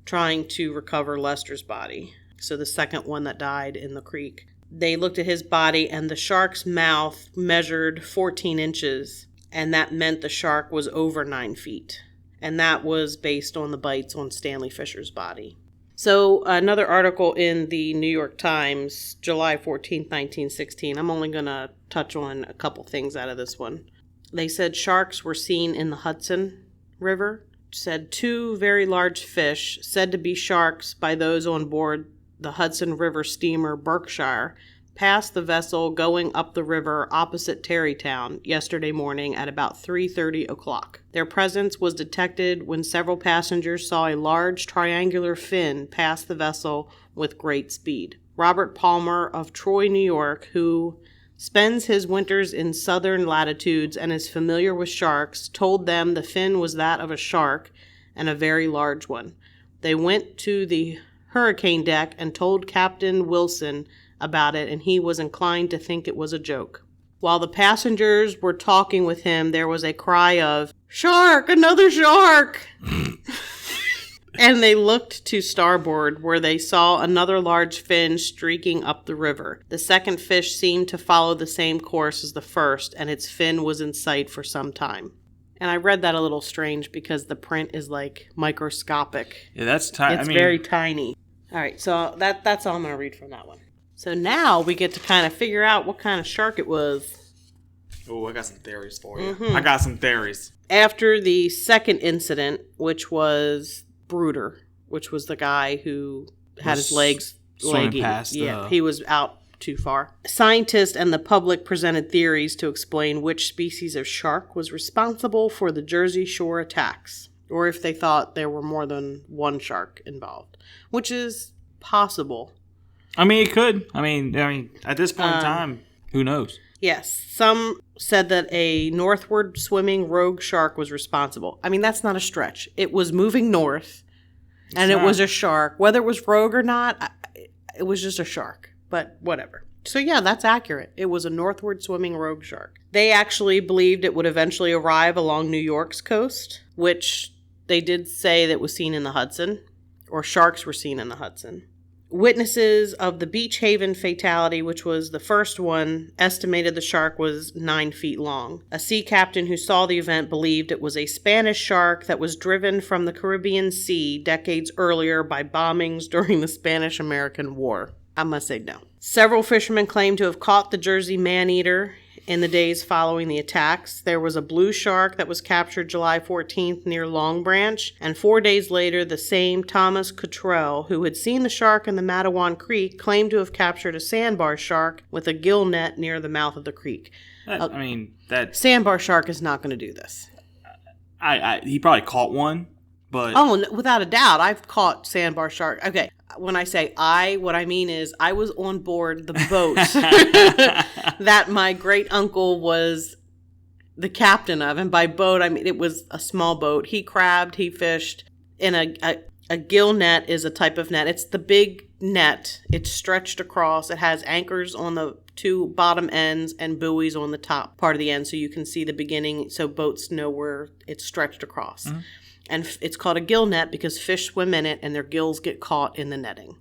Speaker 2: trying to recover Lester's body. So the second one that died in the creek. They looked at his body, and the shark's mouth measured 14 inches, and that meant the shark was over 9 feet. And that was based on the bites on Stanley Fisher's body. So another article in the New York Times, July 14th, 1916. I'm only going to touch on a couple things out of this one. They said sharks were seen in the Hudson River. Said 2 very large fish, said to be sharks by those on board the Hudson River steamer Berkshire, passed the vessel going up the river opposite Tarrytown yesterday morning at about 3:30 o'clock. Their presence was detected when several passengers saw a large triangular fin pass the vessel with great speed. Robert Palmer of Troy, New York, who spends his winters in southern latitudes and is familiar with sharks, told them the fin was that of a shark and a very large one. They went to the hurricane deck and told Captain Wilson about it, and he was inclined to think it was a joke. While the passengers were talking with him, there was a cry of, "Shark! Another shark!" And they looked to starboard, where they saw another large fin streaking up the river. The second fish seemed to follow the same course as the first, and its fin was in sight for some time. And I read that a little strange because the print is like microscopic.
Speaker 3: Yeah, that's tiny.
Speaker 2: It's very tiny. All right, so that's all I'm going to read from that one. So now we get to kind of figure out what kind of shark it was.
Speaker 3: Oh, I got some theories for you. I got some theories.
Speaker 2: After the second incident, which was Bruder, which was the guy who had his legs
Speaker 3: swimming past.
Speaker 2: Yeah, he was out too far. Scientists and the public presented theories to explain which species of shark was responsible for the Jersey Shore attacks, or if they thought there were more than one shark involved, which is possible.
Speaker 3: I mean, it could. I mean, at this point in time, who knows?
Speaker 2: Yes, some said that a northward swimming rogue shark was responsible. I mean, that's not a stretch. It was moving north, and it was a shark. Whether it was rogue or not, it was just a shark. But whatever. So yeah, that's accurate. It was a northward swimming rogue shark. They actually believed it would eventually arrive along New York's coast, which they did say that was seen in the Hudson, or sharks were seen in the Hudson. Witnesses of the Beach Haven fatality, which was the first one, estimated the shark was 9 feet long. A sea captain who saw the event believed it was a Spanish shark that was driven from the Caribbean Sea decades earlier by bombings during the Spanish-American War. I must say no. Several fishermen claim to have caught the Jersey man-eater in the days following the attacks. There was a blue shark that was captured July 14th near Long Branch, and 4 days later, the same Thomas Cottrell, who had seen the shark in the Matawan Creek, claimed to have captured a sandbar shark with a gill net near the mouth of the creek.
Speaker 3: That
Speaker 2: sandbar shark is not going to do this.
Speaker 3: He probably caught one, but
Speaker 2: without a doubt, I've caught sandbar shark. Okay. When I say what I mean is I was on board the boat that my great uncle was the captain of. And by boat, I mean it was a small boat. He crabbed, he fished. And a gill net is a type of net. It's the big net. It's stretched across. It has anchors on the two bottom ends and buoys on the top part of the end so you can see the beginning so boats know where it's stretched across. Mm-hmm. And it's called a gill net because fish swim in it and their gills get caught in the netting.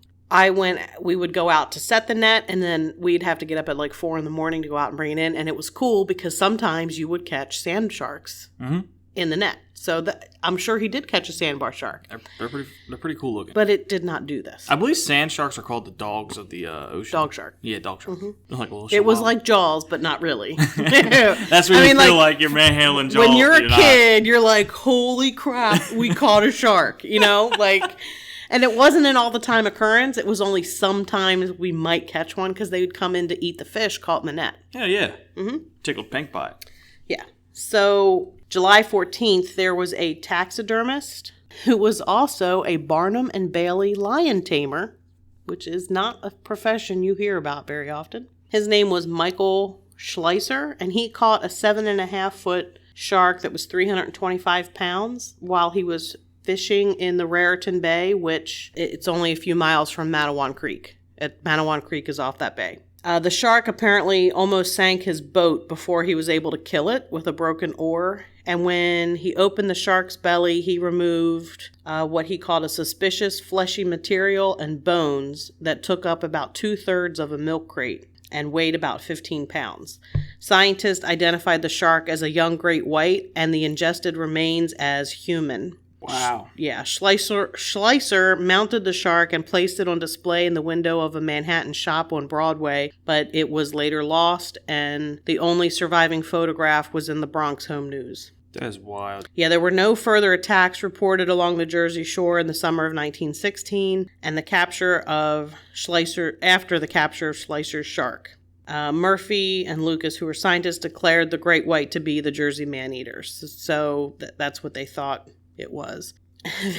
Speaker 2: We would go out to set the net, and then we'd have to get up at like 4 a.m. to go out and bring it in. And it was cool because sometimes you would catch sand sharks in the net. So I'm sure he did catch a sandbar shark.
Speaker 3: They're pretty cool looking.
Speaker 2: But it did not do this.
Speaker 3: I believe sand sharks are called the dogs of the ocean.
Speaker 2: Dog shark.
Speaker 3: Yeah, dog shark. Mm-hmm. Like a little
Speaker 2: it was like Jaws, but not really.
Speaker 3: That's when you feel like you're manhandling Jaws.
Speaker 2: When you're a kid, you're like, holy crap, we caught a shark. You know, like... And it wasn't an all-the-time occurrence. It was only sometimes we might catch one because they would come in to eat the fish caught in the net.
Speaker 3: Yeah. Mm-hmm. Tickled pink by it.
Speaker 2: Yeah. So July 14th, there was a taxidermist who was also a Barnum and Bailey lion tamer, which is not a profession you hear about very often. His name was Michael Schleiser, and he caught a 7.5-foot shark that was 325 pounds while he was fishing in the Raritan Bay, which it's only a few miles from Matawan Creek. Matawan Creek is off that bay. The shark apparently almost sank his boat before he was able to kill it with a broken oar. And when he opened the shark's belly, he removed what he called a suspicious fleshy material and bones that took up about 2/3 of a milk crate and weighed about 15 pounds. Scientists identified the shark as a young great white and the ingested remains as human.
Speaker 3: Wow.
Speaker 2: Yeah, Schleiser mounted the shark and placed it on display in the window of a Manhattan shop on Broadway, but it was later lost, and the only surviving photograph was in the Bronx Home News.
Speaker 3: That is wild.
Speaker 2: Yeah, there were no further attacks reported along the Jersey Shore in the summer of 1916, and after the capture of Schleicher's shark. Murphy and Lucas, who were scientists, declared the great white to be the Jersey man-eaters. So that's what they thought it was.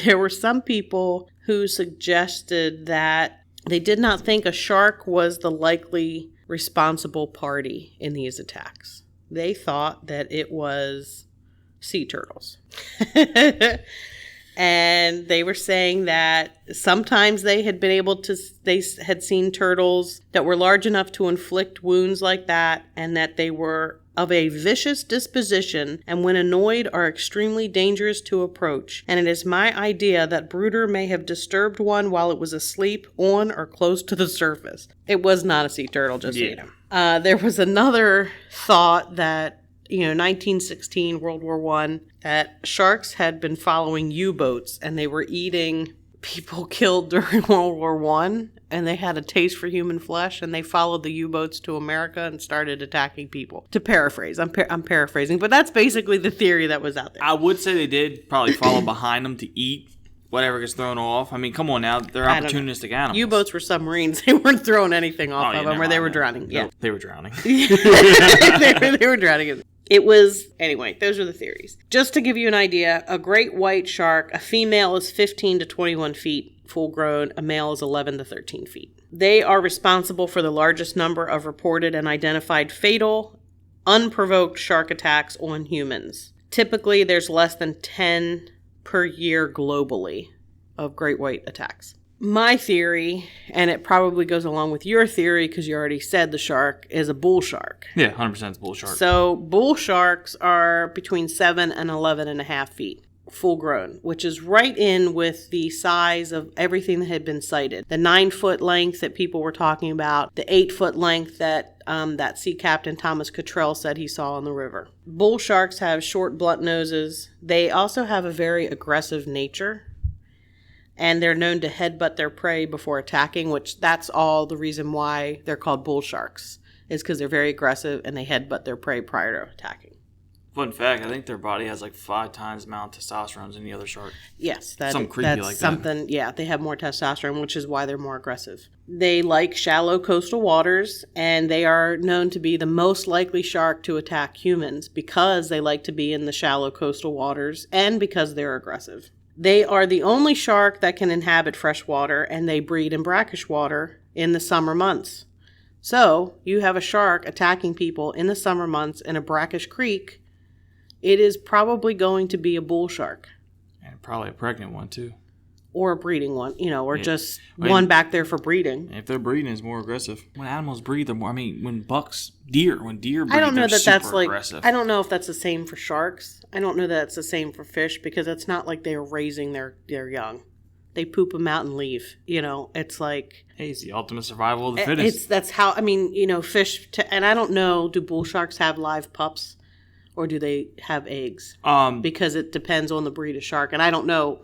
Speaker 2: There were some people who suggested that they did not think a shark was the likely responsible party in these attacks. They thought that it was sea turtles. And they were saying that sometimes they had seen turtles that were large enough to inflict wounds like that, and that they were of a vicious disposition and when annoyed are extremely dangerous to approach. And it is my idea that Bruder may have disturbed one while it was asleep on or close to the surface. It was not a sea turtle, just so you know. There was another thought that 1916, World War I, that sharks had been following U-boats and they were eating people killed during World War I, and they had a taste for human flesh, and they followed the U-boats to America and started attacking people. To paraphrase, I'm paraphrasing, but that's basically the theory that was out there.
Speaker 3: I would say they did probably follow behind them to eat whatever gets thrown off. I mean, come on now. They're opportunistic animals.
Speaker 2: U-boats were submarines. They weren't throwing anything off of them, or they were drowning. Yeah.
Speaker 3: They were drowning.
Speaker 2: they were drowning. Anyway, those are the theories. Just to give you an idea, a great white shark, a female is 15 to 21 feet full grown, a male is 11 to 13 feet. They are responsible for the largest number of reported and identified fatal, unprovoked shark attacks on humans. Typically, there's less than 10 per year globally of great white attacks. My theory, and it probably goes along with your theory because you already said the shark is a bull shark.
Speaker 3: Yeah, 100% it's a bull shark.
Speaker 2: So bull sharks are between 7 and 11.5 feet, full grown, which is right in with the size of everything that had been cited. The 9-foot length that people were talking about, the 8-foot length that sea captain Thomas Cottrell said he saw in the river. Bull sharks have short, blunt noses. They also have a very aggressive nature. And they're known to headbutt their prey before attacking, which that's all the reason why they're called bull sharks, is because they're very aggressive and they headbutt their prey prior to attacking.
Speaker 3: Fun fact, I think their body has like 5 times the amount of testosterone as any other shark.
Speaker 2: Yes.
Speaker 3: That's
Speaker 2: something, yeah, they have more testosterone, which is why they're more aggressive. They like shallow coastal waters, and they are known to be the most likely shark to attack humans because they like to be in the shallow coastal waters and because they're aggressive. They are the only shark that can inhabit fresh water, and they breed in brackish water in the summer months. So, you have a shark attacking people in the summer months in a brackish creek, it is probably going to be a bull shark.
Speaker 3: And probably a pregnant one, too.
Speaker 2: Or a breeding one, or just one back there for breeding.
Speaker 3: If they're breeding, it's more aggressive. When animals breed, they're more, when deer breed,
Speaker 2: I don't know
Speaker 3: they're
Speaker 2: that's
Speaker 3: super aggressive.
Speaker 2: I don't know if that's the same for sharks. I don't know that it's the same for fish because it's not like they're raising their young. They poop them out and leave. It's like...
Speaker 3: Hey, it's the ultimate survival of the fittest.
Speaker 2: That's how, fish... And I don't know, do bull sharks have live pups? Or do they have eggs? Because it depends on the breed of shark. And I don't know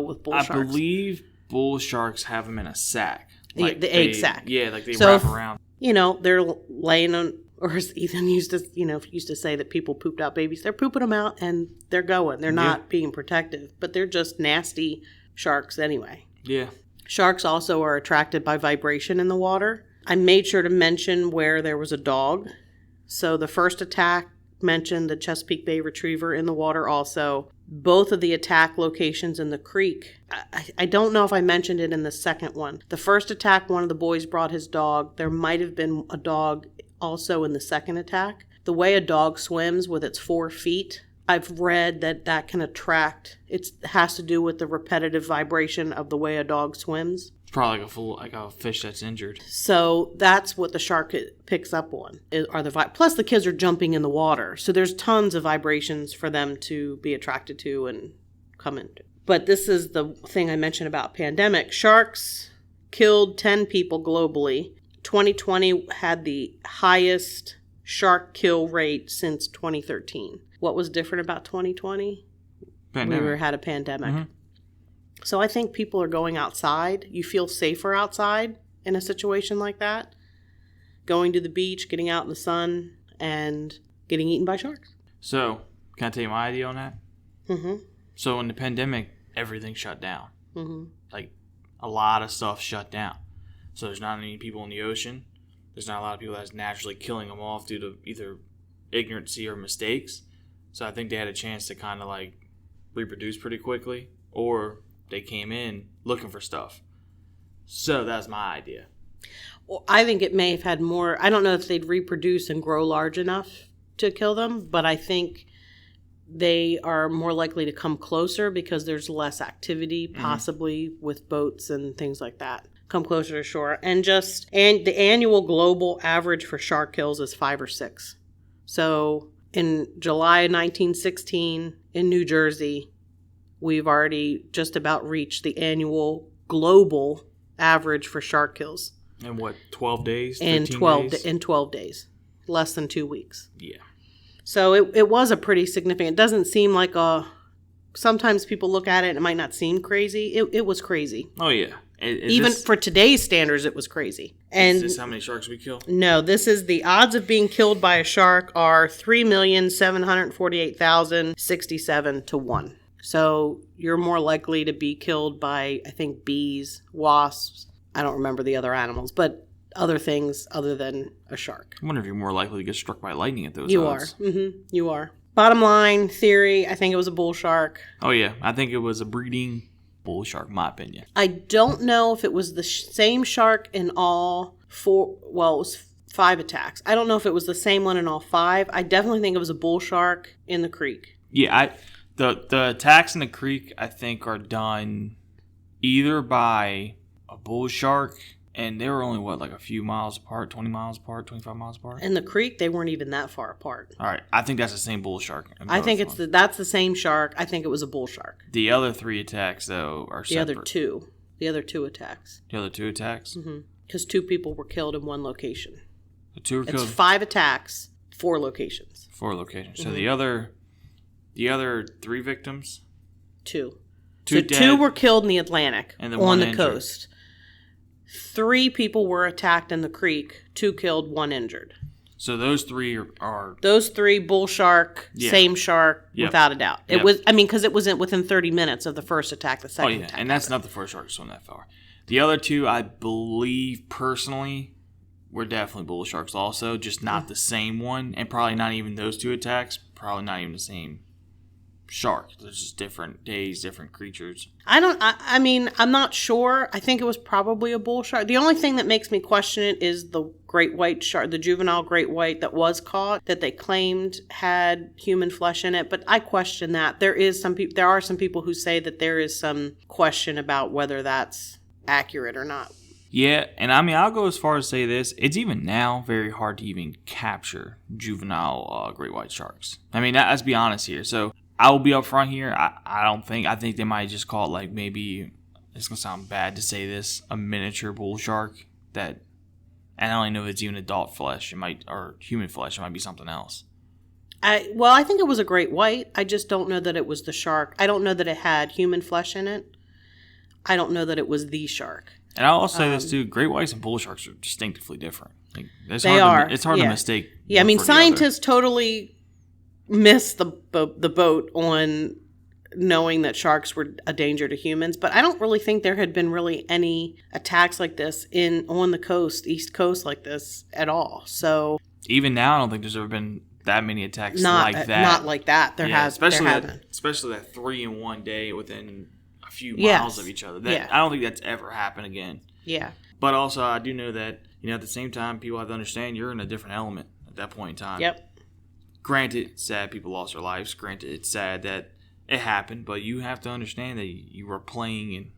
Speaker 2: with bull sharks.
Speaker 3: I believe bull sharks have them in a sack.
Speaker 2: Like the egg sack.
Speaker 3: Yeah, like they wrap around.
Speaker 2: They're laying on... Or as Ethan used to say that people pooped out babies. They're pooping them out and they're going. They're not being protective. But they're just nasty sharks anyway.
Speaker 3: Yeah.
Speaker 2: Sharks also are attracted by vibration in the water. I made sure to mention where there was a dog. So the first attack mentioned the Chesapeake Bay Retriever in the water also. Both of the attack locations in the creek. I don't know if I mentioned it in the second one. The first attack, one of the boys brought his dog. There might have been a dog also in the second attack. The way a dog swims with its 4 feet, I've read that can attract. It has to do with the repetitive vibration of the way a dog swims.
Speaker 3: It's probably like a fish that's injured.
Speaker 2: So that's what the shark picks up on. Plus the kids are jumping in the water, so there's tons of vibrations for them to be attracted to and come into. But this is the thing I mentioned about pandemic. Sharks killed 10 people globally. 2020 had the highest shark kill rate since 2013. What was different about 2020?
Speaker 3: Pandemic.
Speaker 2: We had a pandemic. Mm-hmm. So I think people are going outside. You feel safer outside in a situation like that. Going to the beach, getting out in the sun, and getting eaten by sharks.
Speaker 3: So, Can I tell you my idea on that?
Speaker 2: Mm-hmm.
Speaker 3: So in the pandemic, everything shut down.
Speaker 2: Mm-hmm.
Speaker 3: Like, a lot of stuff shut down. So there's not any people in the ocean. There's not a lot of people that's naturally killing them off due to either ignorancy or mistakes. So I think they had a chance to kind of like reproduce pretty quickly, or they came in looking for stuff. So that's my idea.
Speaker 2: Well, I think it may have had more. I don't know if they'd reproduce and grow large enough to kill them, but I think they are more likely to come closer because there's less activity, possibly with boats and things like that. Come closer to shore. And the annual global average for shark kills is 5 or 6. So in July 1916 in New Jersey, we've already just about reached the annual global average for shark kills.
Speaker 3: In what, 12 days?
Speaker 2: In
Speaker 3: 13 days?
Speaker 2: In 12 days. Less than 2 weeks.
Speaker 3: Yeah.
Speaker 2: So it was a pretty significant. It doesn't seem like sometimes people look at it and it might not seem crazy. It was crazy.
Speaker 3: Oh, yeah.
Speaker 2: Even for today's standards, it was crazy. And
Speaker 3: is this how many sharks we kill?
Speaker 2: No, this is the odds of being killed by a shark are 3,748,067 to 1. So you're more likely to be killed by, I think, bees, wasps. I don't remember the other animals, but other things other than a shark.
Speaker 3: I wonder if you're more likely to get struck by lightning at those
Speaker 2: You
Speaker 3: odds.
Speaker 2: are. Mm-hmm. You are. Bottom line theory, I think it was a bull shark.
Speaker 3: Oh, yeah. I think it was a breeding bull shark, in my opinion.
Speaker 2: I don't know if it was the same shark in all 4. Well, it was 5 attacks. I don't know if it was the same one in all 5. I definitely think it was a bull shark in the creek.
Speaker 3: Yeah, the attacks in the creek, I think, are done either by a bull shark, and they were only, like a few miles apart, 20 miles apart, 25 miles apart?
Speaker 2: In the creek, they weren't even that far apart.
Speaker 3: All right, I think that's the same bull shark.
Speaker 2: I think that's the same shark. I think it was a bull shark.
Speaker 3: The other 3 attacks, though, are separate.
Speaker 2: The other two attacks.
Speaker 3: The other 2 attacks?
Speaker 2: Mm-hmm. Because 2 people were killed in one location.
Speaker 3: The 2 were killed?
Speaker 2: It's 5 attacks, 4 locations.
Speaker 3: 4 locations. So
Speaker 2: Mm-hmm.
Speaker 3: the other 3 victims?
Speaker 2: 2.
Speaker 3: Two
Speaker 2: So
Speaker 3: dead,
Speaker 2: 2 were killed in the Atlantic
Speaker 3: and then
Speaker 2: on
Speaker 3: one
Speaker 2: the
Speaker 3: injured.
Speaker 2: coast. 3 people were attacked in the creek. 2 killed, 1 injured.
Speaker 3: So those 3 are
Speaker 2: Those 3, bull shark,
Speaker 3: Yeah.
Speaker 2: same shark,
Speaker 3: Yep.
Speaker 2: without a doubt. It
Speaker 3: Yep.
Speaker 2: was, because it was within 30 minutes of the first attack, the
Speaker 3: oh
Speaker 2: second
Speaker 3: yeah,
Speaker 2: attack.
Speaker 3: and that's not the first shark to swim that far. The other 2, I believe personally, were definitely bull sharks also, just not the same one, and probably not even those 2 attacks, probably not even the same shark. There's just different days, different creatures.
Speaker 2: I mean, I'm not sure. I think it was probably a bull shark. The only thing that makes me question it is the great white shark, the juvenile great white that was caught, that they claimed had human flesh in it. But I question that. There are some people who say that there is some question about whether that's accurate or not.
Speaker 3: Yeah, and I mean, I'll go as far as say this. It's even now very hard to even capture juvenile great white sharks. I mean, let's be honest here. So I will be up front here. I think they might just call it like maybe, it's going to sound bad to say this, a miniature bull shark that, and I don't even know if it's even adult flesh. It might, or human flesh. It might be something else.
Speaker 2: I think it was a great white. I just don't know that it was the shark. I don't know that it had human flesh in it. I don't know that it was the shark.
Speaker 3: And I'll also say this too: great whites and bull sharks are distinctively different. Like, it's
Speaker 2: They
Speaker 3: hard
Speaker 2: are.
Speaker 3: it's hard
Speaker 2: Yeah.
Speaker 3: to mistake.
Speaker 2: Yeah, I
Speaker 3: one
Speaker 2: mean,
Speaker 3: for the other.
Speaker 2: scientists totally missed the boat on knowing that sharks were a danger to humans, but I don't really think there had been really any attacks like this on the coast, East Coast like this at all. So
Speaker 3: Even now, I don't think there's ever been that many attacks
Speaker 2: not
Speaker 3: like that.
Speaker 2: Not like that. There
Speaker 3: especially
Speaker 2: haven't.
Speaker 3: especially that 3 in one day within a few
Speaker 2: Yes.
Speaker 3: miles of each other.
Speaker 2: Yeah.
Speaker 3: I don't think that's ever happened again.
Speaker 2: Yeah.
Speaker 3: But also, I do know that at the same time, people have to understand you're in a different element at that point in time.
Speaker 2: Yep.
Speaker 3: Granted, it's sad people lost their lives. Granted, it's sad that it happened, but you have to understand that you were playing in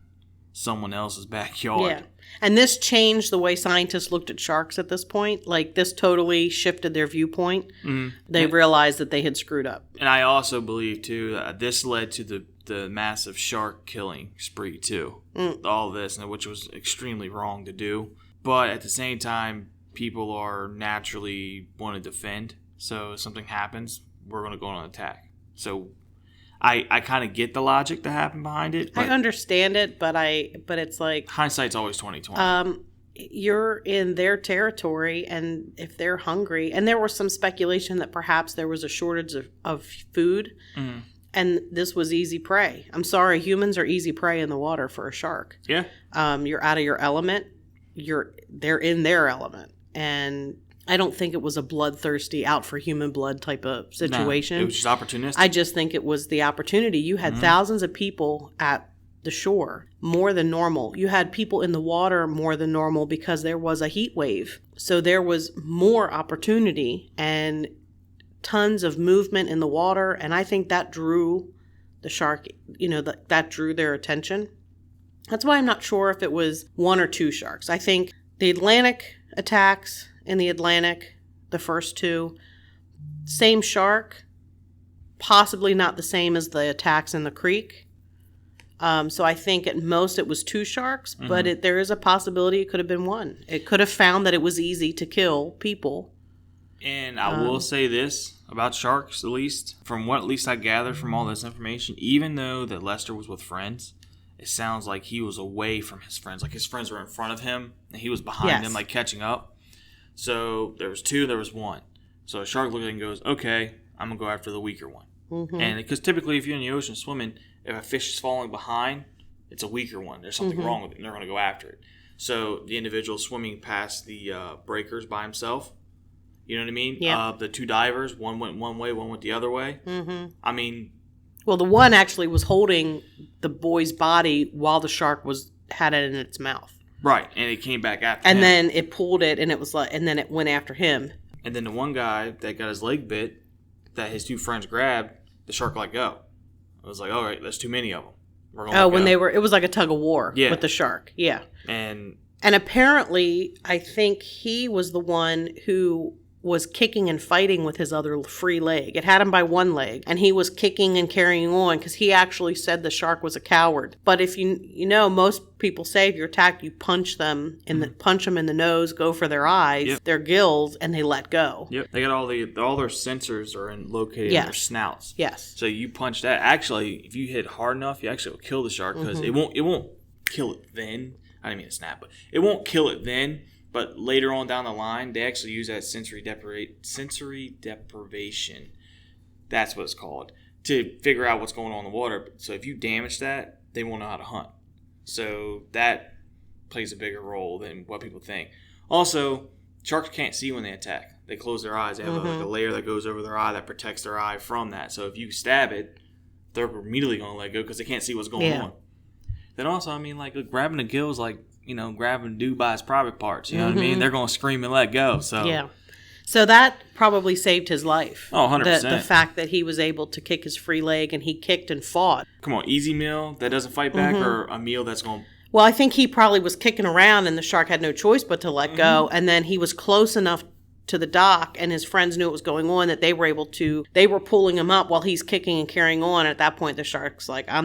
Speaker 3: someone else's backyard.
Speaker 2: Yeah. And this changed the way scientists looked at sharks at this point. Like, this totally shifted their viewpoint.
Speaker 3: Mhm.
Speaker 2: They realized that they had screwed up.
Speaker 3: And I also believe, too, that this led to the massive shark killing spree, too. All this, which was extremely wrong to do. But at the same time, people are naturally want to defend. So if something happens, we're going to go on an attack. So I kind of get the logic that happened behind it.
Speaker 2: I
Speaker 3: But
Speaker 2: understand it, but it's like,
Speaker 3: hindsight's always 20/20.
Speaker 2: you're in their territory, and if they're hungry, and there was some speculation that perhaps there was a shortage of food, and this was easy prey. I'm sorry, humans are easy prey in the water for a shark.
Speaker 3: Yeah.
Speaker 2: You're out of your element. They're in their element, and I don't think it was a bloodthirsty, out for human blood type of situation.
Speaker 3: No, it was just opportunistic.
Speaker 2: I just think it was the opportunity. You had thousands of people at the shore, more than normal. You had people in the water more than normal because there was a heat wave. So there was more opportunity and tons of movement in the water. And I think that drew the shark, that drew their attention. That's why I'm not sure if it was one or two sharks. I think the Atlantic attacks in the Atlantic, the first two, same shark, possibly not the same as the attacks in the creek. So I think at most it was two sharks, but there is a possibility it could have been one. It could have found that it was easy to kill people.
Speaker 3: And I will say this about sharks, at least, from what at least I gathered from all this information, even though that Lester was with friends, it sounds like he was away from his friends. Like his friends were in front of him, and he was behind them, like catching up. So there was two, there was one. So a shark looks at it and goes, okay, I'm going to go after the weaker one. And because typically if you're in the ocean swimming, if a fish is falling behind, it's a weaker one. There's something wrong with it, and they're going to go after it. So the individual swimming past the breakers by himself, you know what I mean?
Speaker 2: Yeah.
Speaker 3: The two divers, one went one way, one went the other way. I mean...
Speaker 2: Well, the one actually was holding the boy's body while the shark had it in its mouth.
Speaker 3: Right, and it came back after him.
Speaker 2: And then it pulled it, and and then it went after him.
Speaker 3: And then the one guy that got his leg bit, that his two friends grabbed, the shark let go. I was like, all right, there's too many of them. We're gonna let go.
Speaker 2: It was like a tug of war with the shark. Yeah.
Speaker 3: And
Speaker 2: apparently, I think he was the one who was kicking and fighting with his other free leg. It had him by one leg, and he was kicking and carrying on because he actually said the shark was a coward. But if most people say if you're attacked, you punch them punch them in the nose, go for their eyes, their gills, and they let go.
Speaker 3: Yep, they got all their sensors are located in their snouts.
Speaker 2: Yes.
Speaker 3: So you punch that. Actually, if you hit hard enough, you actually will kill the shark because it won't kill it then. I didn't mean to snap, but it won't kill it then. But later on down the line, they actually use that sensory deprivation, that's what it's called, to figure out what's going on in the water. So if you damage that, they won't know how to hunt. So that plays a bigger role than what people think. Also, sharks can't see when they attack. They close their eyes. They have a layer that goes over their eye that protects their eye from that. So if you stab it, they're immediately going to let go because they can't see what's going on. Then also, I mean, like grabbing a gill is like, grabbing a dude by his private parts. You know what I mean? They're going to scream and let go. So
Speaker 2: yeah. So that probably saved his life.
Speaker 3: Oh, 100%.
Speaker 2: The fact that he was able to kick his free leg and he kicked and fought.
Speaker 3: Come on, easy meal that doesn't fight back or a meal that's going to...
Speaker 2: Well, I think he probably was kicking around and the shark had no choice but to let go. And then he was close enough to the dock and his friends knew what was going on that they were pulling him up while he's kicking and carrying on. At that point, the shark's like, I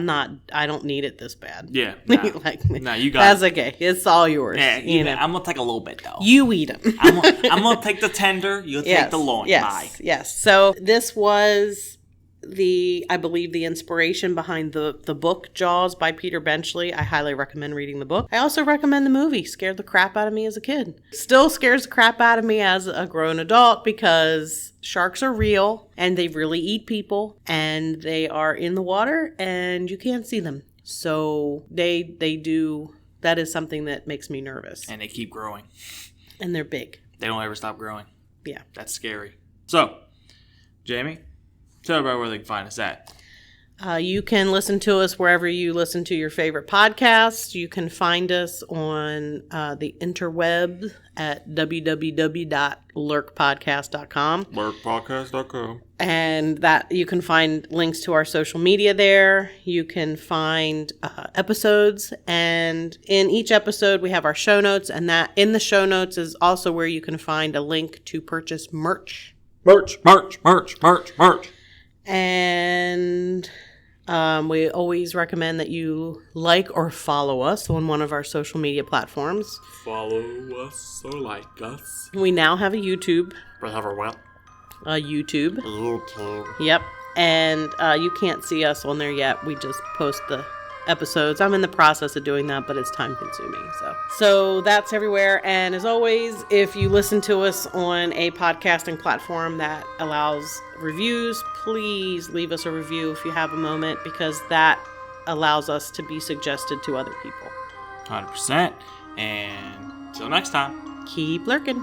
Speaker 2: don't need it this bad.
Speaker 3: Yeah. Nah, you got
Speaker 2: that's okay. It's all yours.
Speaker 3: Yeah, I'm going to take a little bit though.
Speaker 2: You eat them.
Speaker 3: I'm going to take the tender. You'll take the loin. Bye.
Speaker 2: Yes. So this was I believe the inspiration behind the book Jaws by Peter Benchley. I highly recommend reading the book. I also recommend the movie. Scared the crap out of me as a kid. Still scares the crap out of me as a grown adult because sharks are real and they really eat people and they are in the water and you can't see them. So they do. That is something that makes me nervous.
Speaker 3: And they keep growing.
Speaker 2: And they're big.
Speaker 3: They don't ever stop growing.
Speaker 2: Yeah.
Speaker 3: That's scary. So, Jamie, tell everybody where they can find us at.
Speaker 2: You can listen to us wherever you listen to your favorite podcasts. You can find us on the interweb at www.lurkpodcast.com.
Speaker 3: Lurkpodcast.com.
Speaker 2: And that you can find links to our social media there. You can find episodes. And in each episode, we have our show notes. And that in the show notes is also where you can find a link to purchase merch.
Speaker 3: Merch.
Speaker 2: And we always recommend that you like or follow us on one of our social media platforms.
Speaker 3: Follow us or like us.
Speaker 2: We now have a YouTube.
Speaker 3: We have a what?
Speaker 2: A YouTube.
Speaker 3: YouTube.
Speaker 2: Yep. And you can't see us on there yet. We just post the episodes. I'm in the process of doing that, but it's time consuming. So that's everywhere. And as always, if you listen to us on a podcasting platform that allows reviews, please leave us a review if you have a moment, because that allows us to be suggested to other people.
Speaker 3: 100%. And till next time.
Speaker 2: Keep lurking.